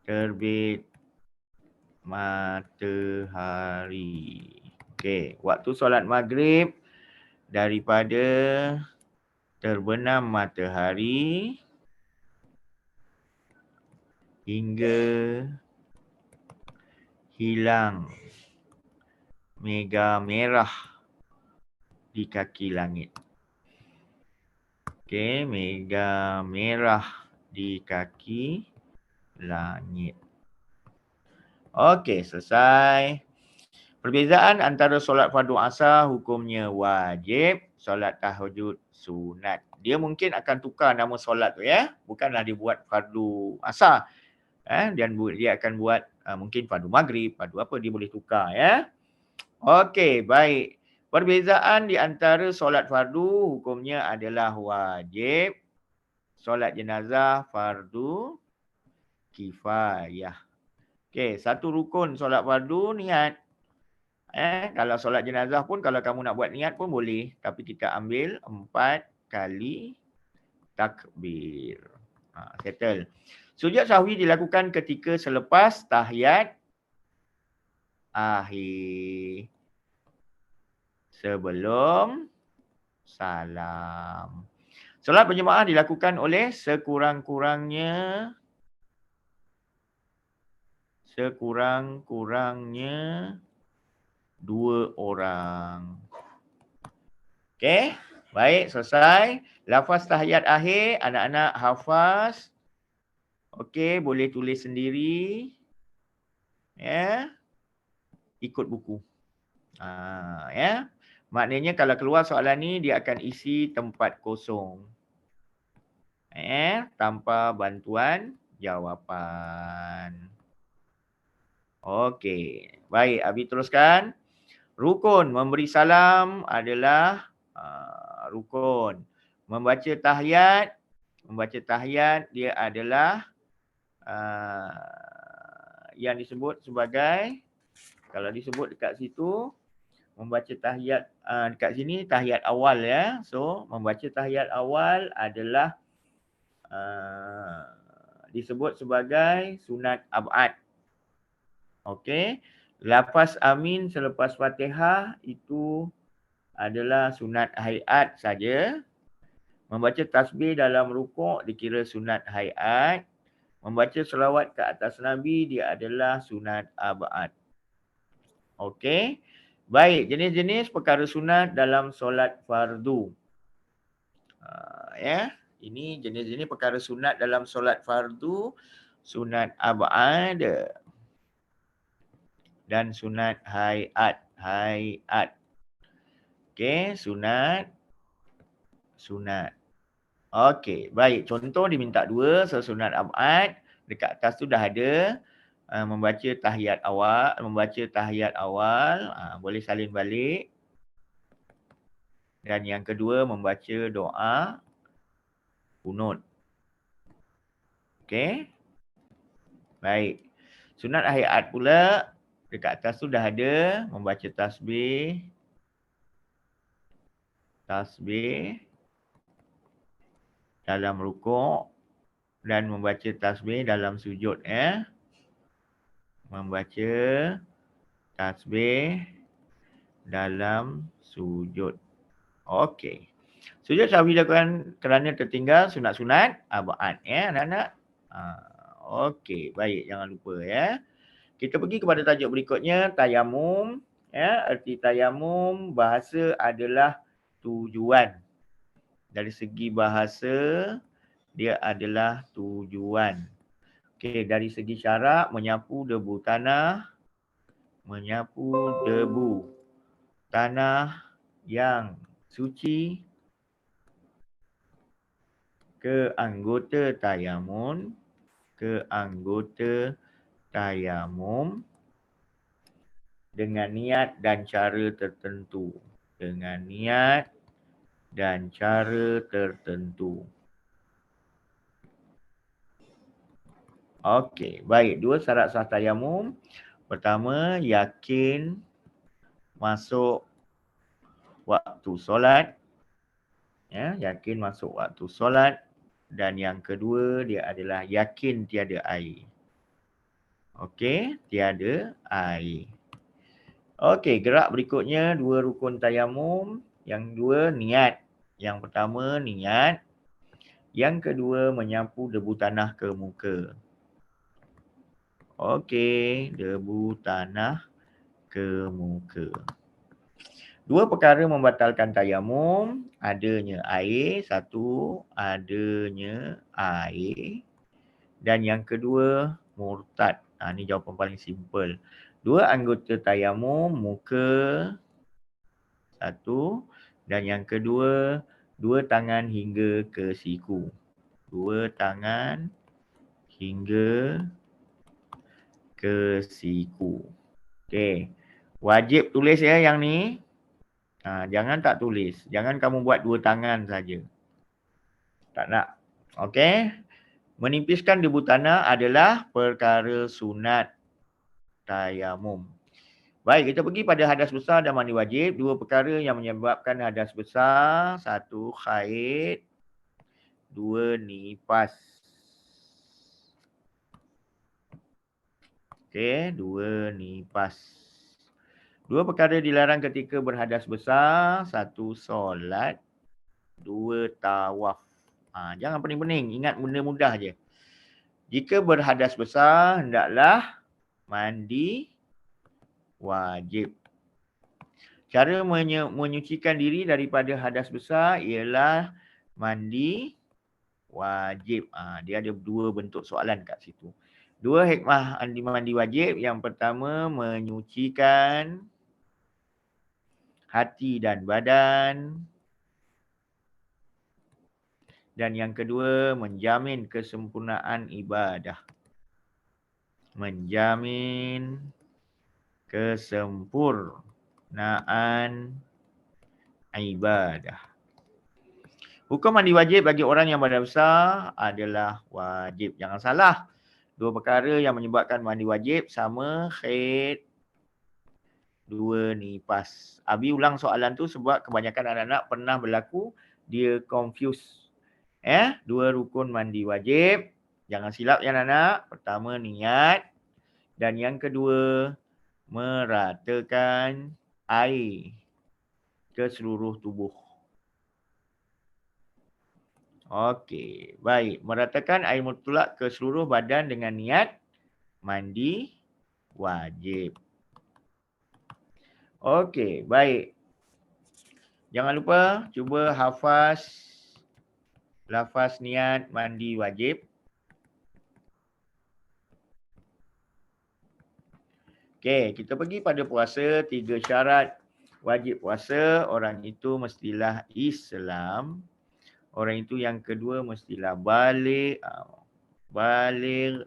terbit matahari. Okey, waktu solat maghrib daripada terbenam matahari hingga hilang mega merah di kaki langit. Okey, mega merah di kaki langit. Okey, selesai. Perbezaan antara solat fardu asar hukumnya wajib, solat tahajud sunat. Dia mungkin akan tukar nama solat tu Bukanlah dia buat fardu asar. Dan dia akan buat mungkin fardu maghrib, fardu apa, dia boleh tukar ya. Okey, baik. Perbezaan di antara solat fardu hukumnya adalah wajib. Solat jenazah fardu kifayah. Okey, satu rukun solat fardu niat. Kalau solat jenazah pun kalau kamu nak buat niat pun boleh. Tapi kita ambil 4 kali takbir. Settle. Sujud sahwi dilakukan ketika selepas tahiyat akhir. Sebelum salam. Solat berjemaah dilakukan oleh sekurang-kurangnya 2 orang. Okey, baik, selesai. Lafaz tahiyat akhir, anak-anak hafaz. Okey, boleh tulis sendiri. Ya. Ikut buku. Ya. Maknanya kalau keluar soalan ni, dia akan isi tempat kosong. Tanpa bantuan jawapan. Okey, baik, Abi teruskan. Rukun memberi salam adalah rukun. Membaca tahiyat dia adalah yang disebut sebagai, kalau disebut dekat situ, membaca tahiyat dekat sini tahiyat awal ya. So membaca tahiyat awal adalah disebut sebagai sunat ab'ad. Okey. Lafaz amin selepas Fatihah itu adalah sunat hayat saja. Membaca tasbih dalam rukuk dikira sunat hayat. Membaca selawat ke atas Nabi dia adalah sunat ab'ad. Okey. Baik, jenis-jenis perkara sunat dalam solat fardu. Ya, ini jenis-jenis perkara sunat dalam solat fardu, sunat ab'ad dan sunat hayat. Okey, sunat. Okey, baik. Contoh diminta 2, sunat ab'ad. Dekat atas tu dah ada. Membaca tahiyat awal, boleh salin balik. Dan yang kedua membaca doa kunut. Okey. Baik. Sunat hayat pula dekat atas tu dah ada, membaca tasbih dalam rukuk dan membaca tasbih dalam sujud ya. Membaca tasbih dalam sujud. Okey. Sujud sahwi dilakukan kerana tertinggal sunat-sunat ab'ad ya anak-anak. Okey, baik, jangan lupa ya. Kita pergi kepada tajuk berikutnya, tayamum. Ya, erti tayamum bahasa adalah tujuan. Dari segi bahasa dia adalah tujuan. Okey, dari segi syarak menyapu debu tanah yang suci ke anggota tayamum dengan niat dan cara tertentu. Okey, baik. 2 syarat sah tayamum. Pertama, yakin masuk waktu solat. Ya, yakin masuk waktu solat. Dan yang kedua, dia adalah yakin tiada air. Okey, tiada air. Okey, gerak berikutnya 2 rukun tayamum. Yang 2 niat. Yang pertama niat. Yang kedua menyapu debu tanah ke muka. Okey, debu tanah ke muka. 2 perkara membatalkan tayamum, adanya air, 1 adanya air. Dan yang kedua murtad. Ni jawapan paling simple. 2 anggota tayamum, muka 1 dan yang kedua 2 tangan hingga ke siku. 2 tangan hingga ke siku. Okey. Wajib tulis ya yang ni. Jangan tak tulis. Jangan kamu buat 2 tangan saja. Tak nak. Okey. Menipiskan debu tanah adalah perkara sunat tayamum. Baik, kita pergi pada hadas besar dan mandi wajib. 2 perkara yang menyebabkan hadas besar. 1 haid. 2 nifas. Okey, 2 nifas. 2 perkara dilarang ketika berhadas besar. 1 solat. 2 tawaf. Jangan pening-pening. Ingat benda mudah je. Jika berhadas besar, hendaklah mandi wajib. Cara menyucikan diri daripada hadas besar ialah mandi wajib. Dia ada 2 bentuk soalan kat situ. 2 hikmah mandi wajib. Yang pertama, menyucikan hati dan badan. Dan yang kedua, menjamin kesempurnaan ibadah. Menjamin kesempurnaan ibadah. Hukum mandi wajib bagi orang yang berhadas besar adalah wajib. Jangan salah. 2 perkara yang menyebabkan mandi wajib sama haid, 2 nifas. Abi ulang soalan tu sebab kebanyakan anak-anak pernah berlaku dia confuse. 2 rukun mandi wajib. Jangan silap ya anak-anak. Pertama niat dan yang kedua meratakan air ke seluruh tubuh. Okey, baik. Meratakan air mutlak ke seluruh badan dengan niat mandi wajib. Okey, baik. Jangan lupa cuba hafaz lafaz niat mandi wajib. Okey, kita pergi pada puasa. 3 syarat wajib puasa. Orang itu mestilah Islam. Orang itu yang kedua mestilah baligh.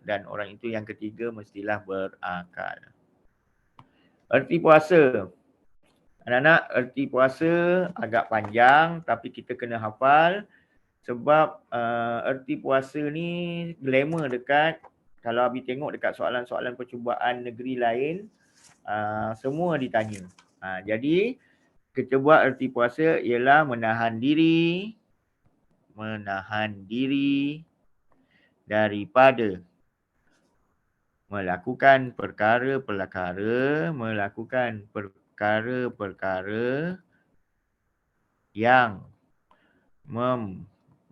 Dan orang itu yang ketiga mestilah berakal. Erti puasa. Anak-anak, erti puasa agak panjang tapi kita kena hafal sebab erti puasa ni glamour dekat, kalau Abi tengok dekat soalan-soalan percubaan negeri lain, semua ditanya. Jadi kita buat erti puasa ialah menahan diri daripada melakukan perkara-perkara yang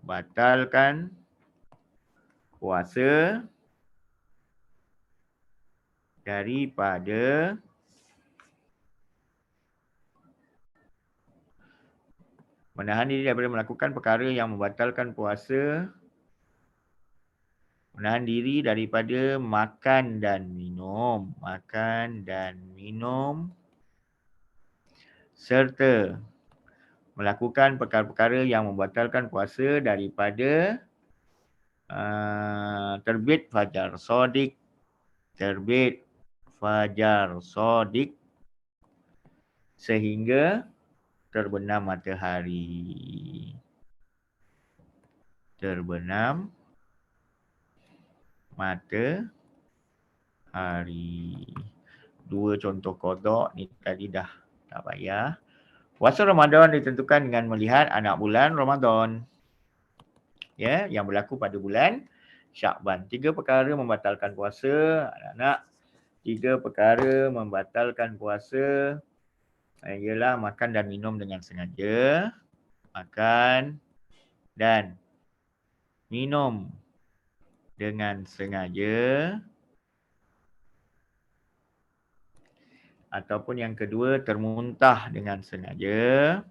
membatalkan puasa daripada menahan diri daripada melakukan perkara yang membatalkan puasa, menahan diri daripada makan dan minum, serta melakukan perkara-perkara yang membatalkan puasa daripada terbit fajar sodik sehingga terbenam matahari. Dua contoh qada ni tadi dah tak payah. Puasa Ramadan ditentukan dengan melihat anak bulan Ramadan. Yang berlaku pada bulan Syakban. 3 perkara membatalkan puasa, anak-anak. 3 perkara membatalkan puasa ialah makan dan minum dengan sengaja. Makan dan minum dengan sengaja. Ataupun yang kedua, termuntah dengan sengaja.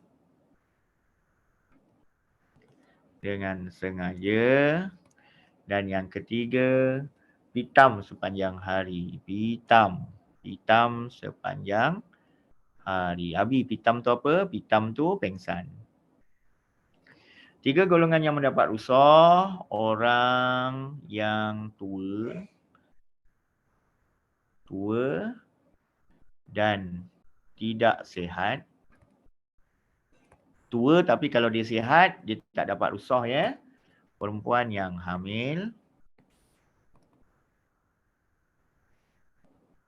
Dan yang ketiga, pitam sepanjang hari. Pitam sepanjang hari. Abi, pitam tu apa? Pitam tu pengsan. 3 golongan yang mendapat rukhsah, orang yang tua, tua dan tidak sihat. Tua tapi kalau dia sihat, dia tak dapat rusah ya. Perempuan yang hamil.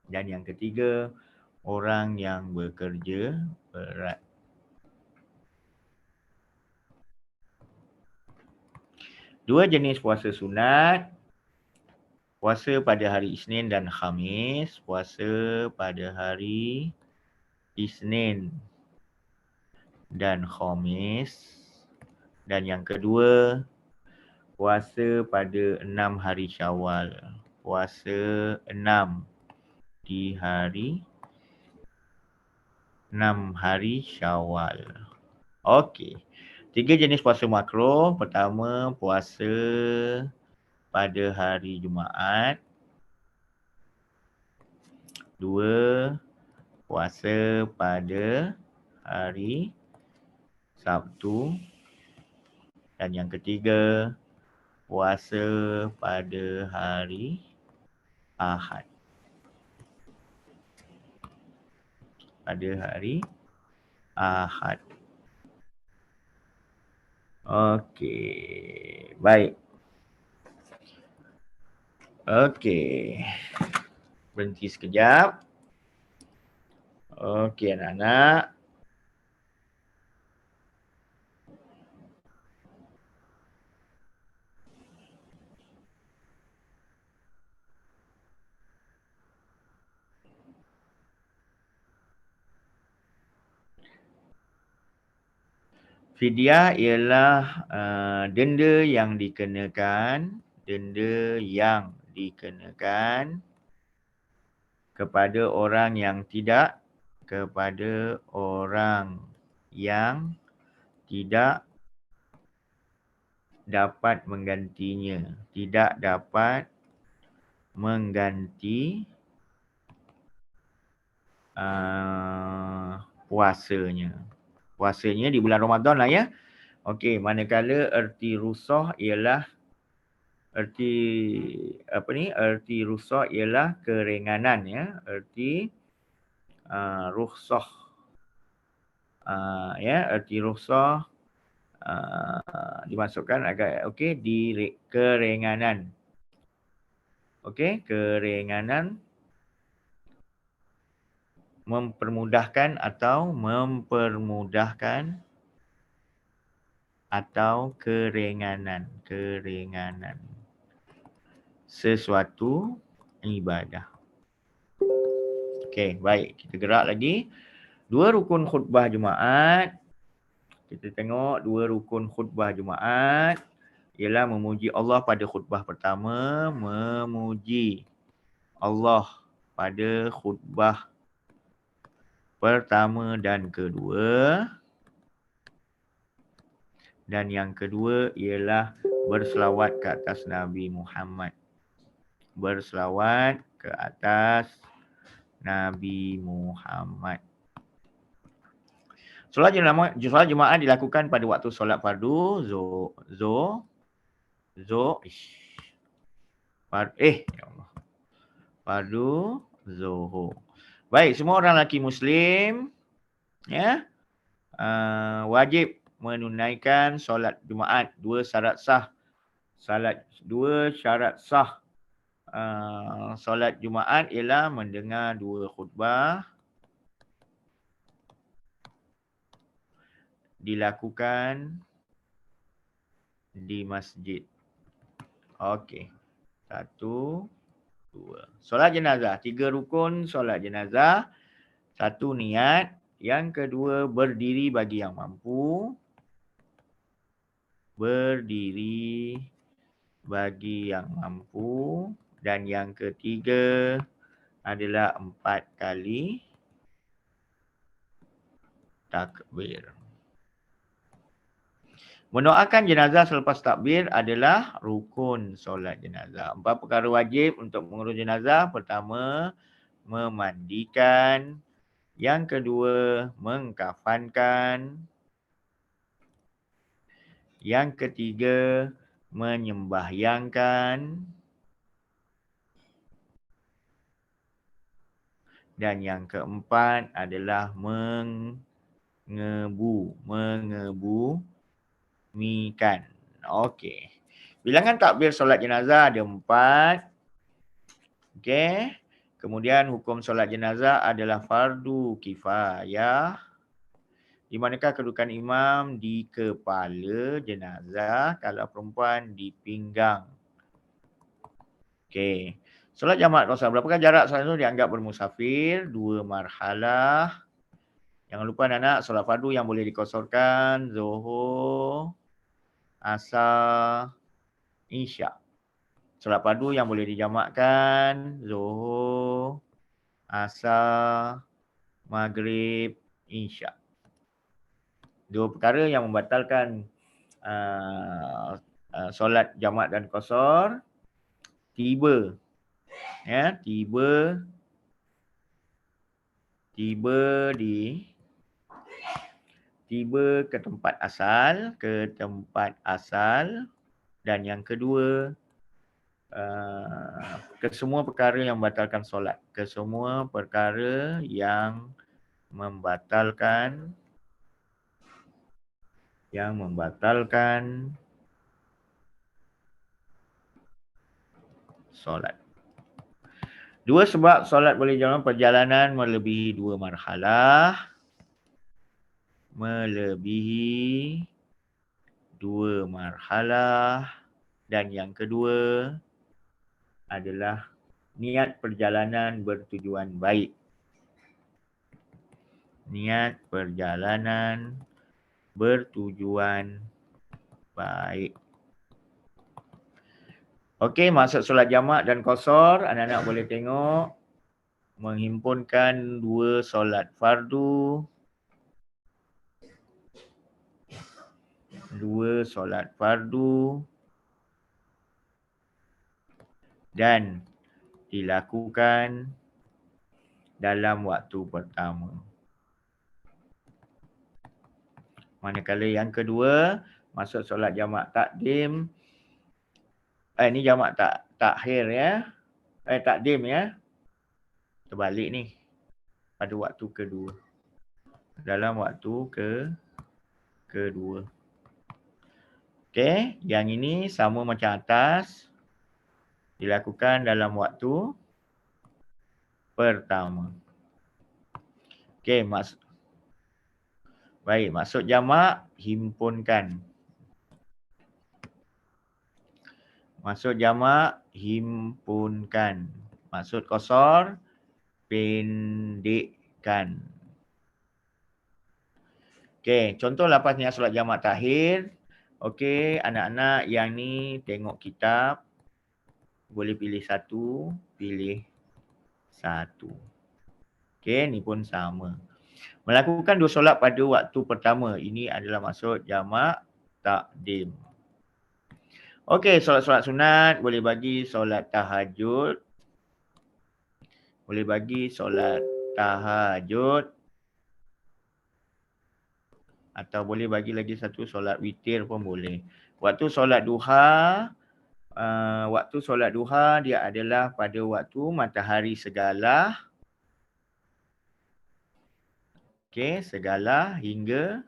Dan yang ketiga, orang yang bekerja berat. Dua jenis puasa sunat. Puasa pada hari Isnin dan Khamis. Puasa pada hari Isnin dan Khamis. Dan yang kedua, puasa pada 6 hari Syawal. Puasa 6 di hari 6 hari Syawal. Okey. 3 jenis puasa makruh. Pertama, puasa pada hari Jumaat. 2, puasa pada hari Sabtu. Dan yang ketiga, puasa pada hari Ahad. Pada hari Ahad. Okey, baik. Okey. Berhenti sekejap. Okey anak-anak. Fidyah ialah denda yang dikenakan kepada orang yang tidak dapat menggantinya, tidak dapat mengganti puasanya. Puasanya di bulan Ramadan lah ya. Okey, manakala erti rusah ialah erti rusah ialah keringanan ya. Erti rukhsah erti rukhsah dimasukkan agak okey di keringanan. Okey, keringanan mempermudahkan atau keringanan sesuatu ibadah. Okey, baik. Kita gerak lagi. 2 rukun khutbah Jumaat. Kita tengok 2 rukun khutbah Jumaat ialah memuji Allah pada khutbah pertama, memuji Allah pada khutbah pertama dan kedua. Dan yang kedua ialah berselawat ke atas Nabi Muhammad. Berselawat ke atas Nabi Muhammad. Solat Jumaat dilakukan pada waktu solat fardu fardu zuhur. Baik, semua orang lelaki Muslim ya wajib menunaikan solat Jumaat. 2 syarat sah solat Jumaat ialah mendengar 2 khutbah dilakukan di masjid. Okey. 1, 2. Solat jenazah. 3 rukun solat jenazah. 1 niat. Yang kedua berdiri bagi yang mampu. Dan yang ketiga adalah 4 kali takbir. Mendoakan jenazah selepas takbir adalah rukun solat jenazah. 4 perkara wajib untuk mengurus jenazah. Pertama, memandikan. Yang kedua, mengkafankan. Yang ketiga, menyembahyangkan. Dan yang keempat adalah mengebumikan. Okey. Bilangan takbir solat jenazah ada 4. Okey. Kemudian hukum solat jenazah adalah fardu kifayah. Di manakah kedudukan imam di kepala jenazah, kalau perempuan di pinggang. Okey. Solat jamaat kosor. Berapakah jarak solat itu dianggap bermusafir? 2 marhalah. Jangan lupa anak-anak, solat fardu yang boleh dikosorkan Zuhur, Asar, Isyak. Solat fardu yang boleh dijamakkan Zuhur, Asar, Maghrib, Isyak. 2 perkara yang membatalkan solat jamaat dan qasar. Tiba ke tempat asal, dan yang kedua kesemua perkara yang membatalkan solat, solat. 2 sebab solat boleh jalan perjalanan melebihi 2 marhalah. Dan yang kedua adalah niat perjalanan bertujuan baik. Okey, maksud solat jamak dan qasar, anak-anak boleh tengok menghimpunkan 2 solat fardu, 2 solat fardu dan dilakukan dalam waktu pertama. Manakala yang kedua, maksud solat jamak takdim, ni jamak takhir ya. Takdim ya. Terbalik ni. Pada waktu kedua. Dalam waktu kedua. Okey, yang ini sama macam atas. Dilakukan dalam waktu pertama. Okey, maksud jamak himpunkan. Maksud qasar pendekkan. Okey, contoh lepas niat solat jamak takhir. Okey, anak-anak yang ni tengok kitab. Boleh pilih satu. Okey, ni pun sama. Melakukan 2 solat pada waktu pertama. Ini adalah maksud jamak takdim. Okey, solat-solat sunat boleh bagi solat tahajud. Atau boleh bagi lagi satu solat witir pun boleh. Waktu solat duha dia adalah pada waktu matahari segalah. Okey, segalah hingga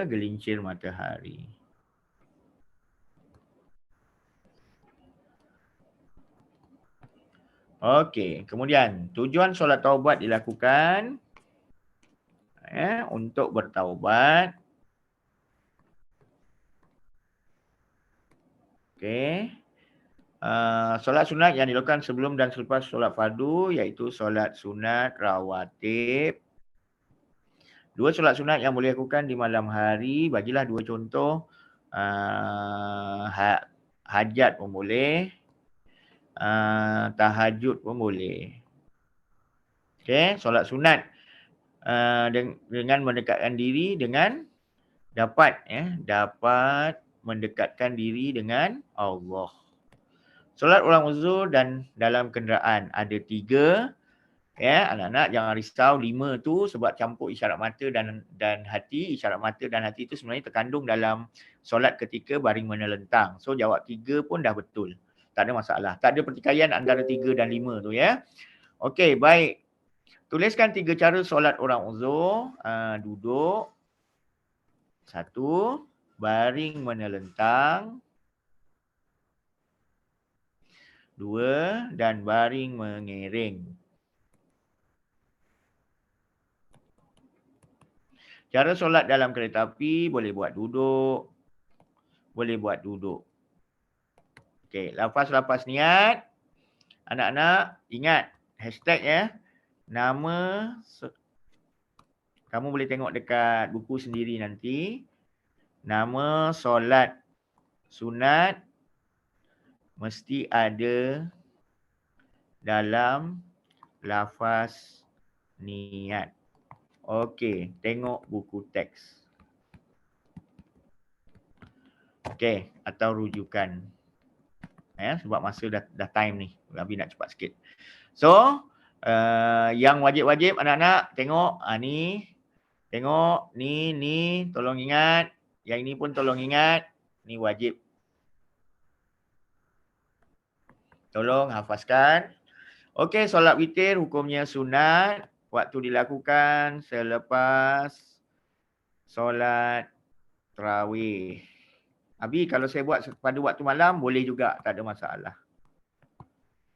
gelincir matahari. Okey, kemudian tujuan solat taubat dilakukan untuk bertaubat. Okey. Solat sunat yang dilakukan sebelum dan selepas solat fardu iaitu solat sunat rawatib. 2 solat sunat yang boleh dilakukan di malam hari, bagilah 2 contoh. Hajat pun boleh. Tahajud pun boleh. Okey, solat sunat dengan mendekatkan diri dengan dapat mendekatkan diri dengan Allah. Solat ulang uzur dan dalam kenderaan ada 3. Ya, anak-anak jangan risau 5 tu sebab campur isyarat mata dan hati. Isyarat mata dan hati itu sebenarnya terkandung dalam solat ketika baring menelentang. So jawab 3 pun dah betul. Tak ada masalah. Tak ada pertikaian antara 3 dan 5 tu ya. Okey, baik. Tuliskan 3 cara solat orang uzur. Duduk. 1. Baring menelentang. 2. Dan baring mengiring. Cara solat dalam kereta api boleh buat duduk. Boleh buat duduk. Okey, lepas niat. Anak-anak ingat hashtag ya. Nama, kamu boleh tengok dekat buku sendiri nanti. Nama solat sunat mesti ada dalam lafaz niat. Okey, tengok buku teks. Okey, atau rujukan. Ya, sebab masa dah time ni. Abi nak cepat sikit. So, yang wajib-wajib anak-anak tengok ni. Tengok ni tolong ingat. Yang ini pun tolong ingat. Ni wajib. Tolong hafazkan. Okey, solat witir hukumnya sunat. Waktu dilakukan selepas solat tarawih. Abi kalau saya buat pada waktu malam boleh juga, tak ada masalah.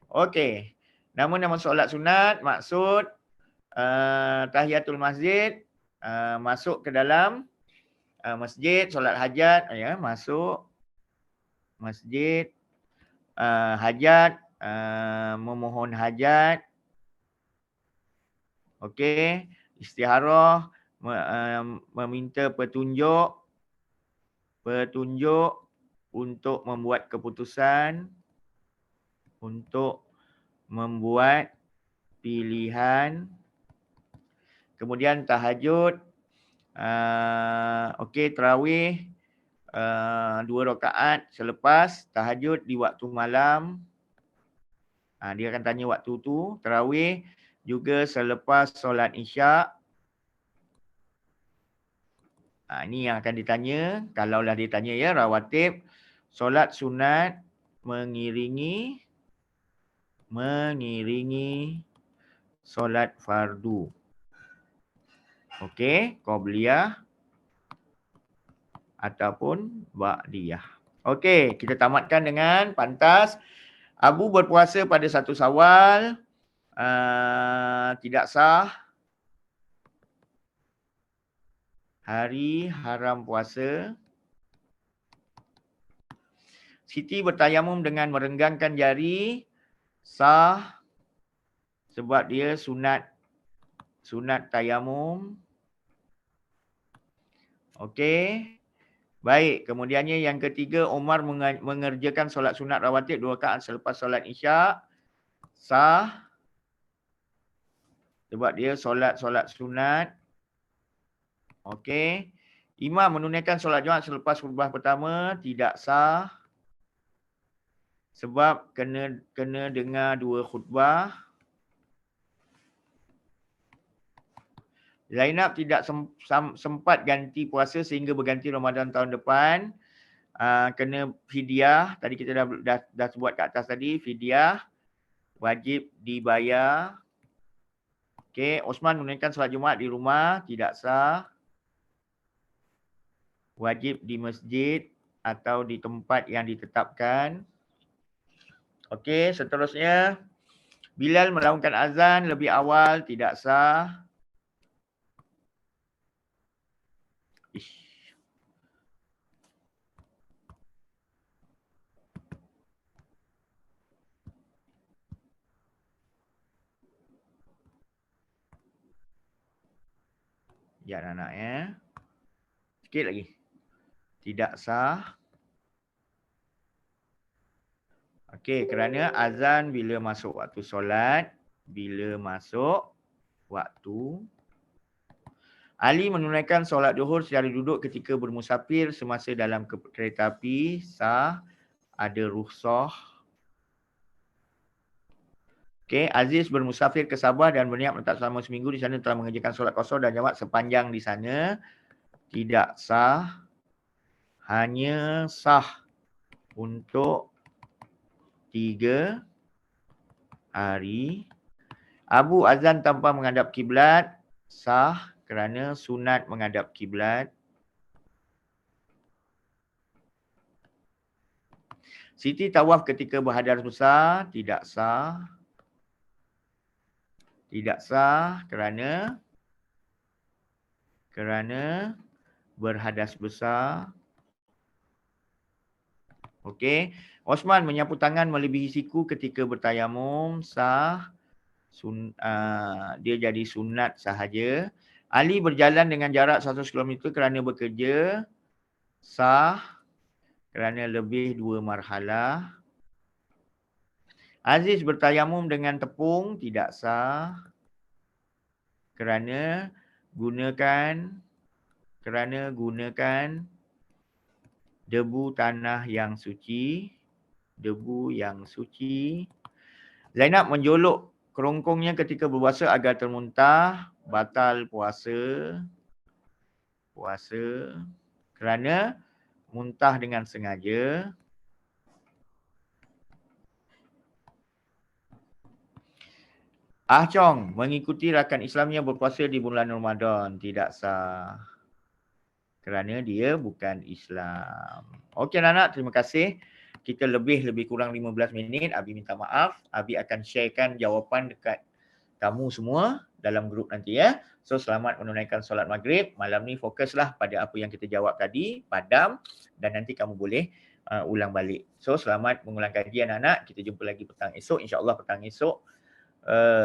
Okey. Nama-nama solat sunat maksud tahiyatul masjid, masuk ke dalam masjid, solat hajat ya, masuk masjid, hajat, memohon hajat. Okey, istikharah, meminta petunjuk untuk membuat keputusan, untuk membuat pilihan. Kemudian tahajud, okey, tarawih 2 rakaat selepas tahajud di waktu malam. Dia akan tanya waktu tu. Tarawih juga selepas solat isyak. Ini yang akan ditanya. Kalaulah ditanya ya, rawatib, solat sunat mengiringi solat fardu. Okey, qabliyah ataupun ba'diyah. Okey, kita tamatkan dengan pantas. Abu berpuasa pada 1 Syawal tidak sah. Hari haram puasa. Siti bertayamum dengan merenggangkan jari. Sah. Sebab dia sunat tayamum. Okey. Baik. Kemudiannya yang ketiga, Umar mengerjakan solat sunat rawatib 2 rakaat selepas solat isyak. Sah. Sebab dia solat sunat. Okey. Imam menunaikan solat Jumaat selepas khutbah pertama tidak sah. Sebab kena dengar 2 khutbah. Zainab tidak sempat ganti puasa sehingga berganti Ramadan tahun depan. Kena fidyah. Tadi kita dah sebut kat atas tadi. Fidyah. Wajib dibayar. Okey. Osman menunaikan solat Jumaat di rumah. Tidak sah. Wajib di masjid atau di tempat yang ditetapkan. Okey, seterusnya. Bilal melakukan azan lebih awal, tidak sah. Ya anak-anak ya. Sikit lagi. Tidak sah. Okey, kerana azan bila masuk waktu solat, bila masuk waktu. Ali menunaikan solat zuhur secara duduk ketika bermusafir semasa dalam kereta api, sah, ada rukhsah. Okey, Aziz bermusafir ke Sabah dan berniat menetap selama seminggu di sana, telah mengerjakan solat qasar dan jamak sepanjang di sana. Tidak sah. Hanya sah untuk 3 hari. Abu azan tanpa menghadap kiblat sah kerana sunat menghadap kiblat. Siti tawaf ketika berhadas besar tidak sah. Tidak sah kerana berhadas besar. Okey. Osman menyapu tangan melebihi siku ketika bertayamum sah. Dia jadi sunat sahaja. Ali berjalan dengan jarak 100 km kerana bekerja sah kerana lebih 2 marhalah. Aziz bertayamum dengan tepung tidak sah kerana gunakan debu tanah yang suci. Zainab menjolok kerongkongnya ketika berpuasa agar termuntah, batal puasa kerana muntah dengan sengaja. Ah Chong mengikuti rakan Islamnya berpuasa di bulan Ramadan tidak sah kerana dia bukan Islam. Okey anak-anak, terima kasih. Kita lebih kurang 15 minit. Abi minta maaf. Abi akan sharekan jawapan dekat kamu semua dalam grup nanti ya. So selamat menunaikan solat maghrib. Malam ni fokuslah pada apa yang kita jawab tadi, padam, dan nanti kamu boleh ulang balik. So selamat mengulang kaji anak-anak. Kita jumpa lagi petang esok. InsyaAllah petang esok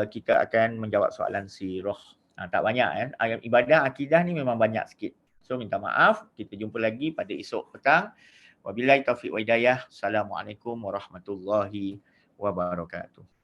kita akan menjawab soalan sirah. Tak banyak kan. Ibadah akidah ni memang banyak sikit. So minta maaf. Kita jumpa lagi pada esok petang. Wabillahi taufiq wa hidayah. Assalamualaikum warahmatullahi wabarakatuh.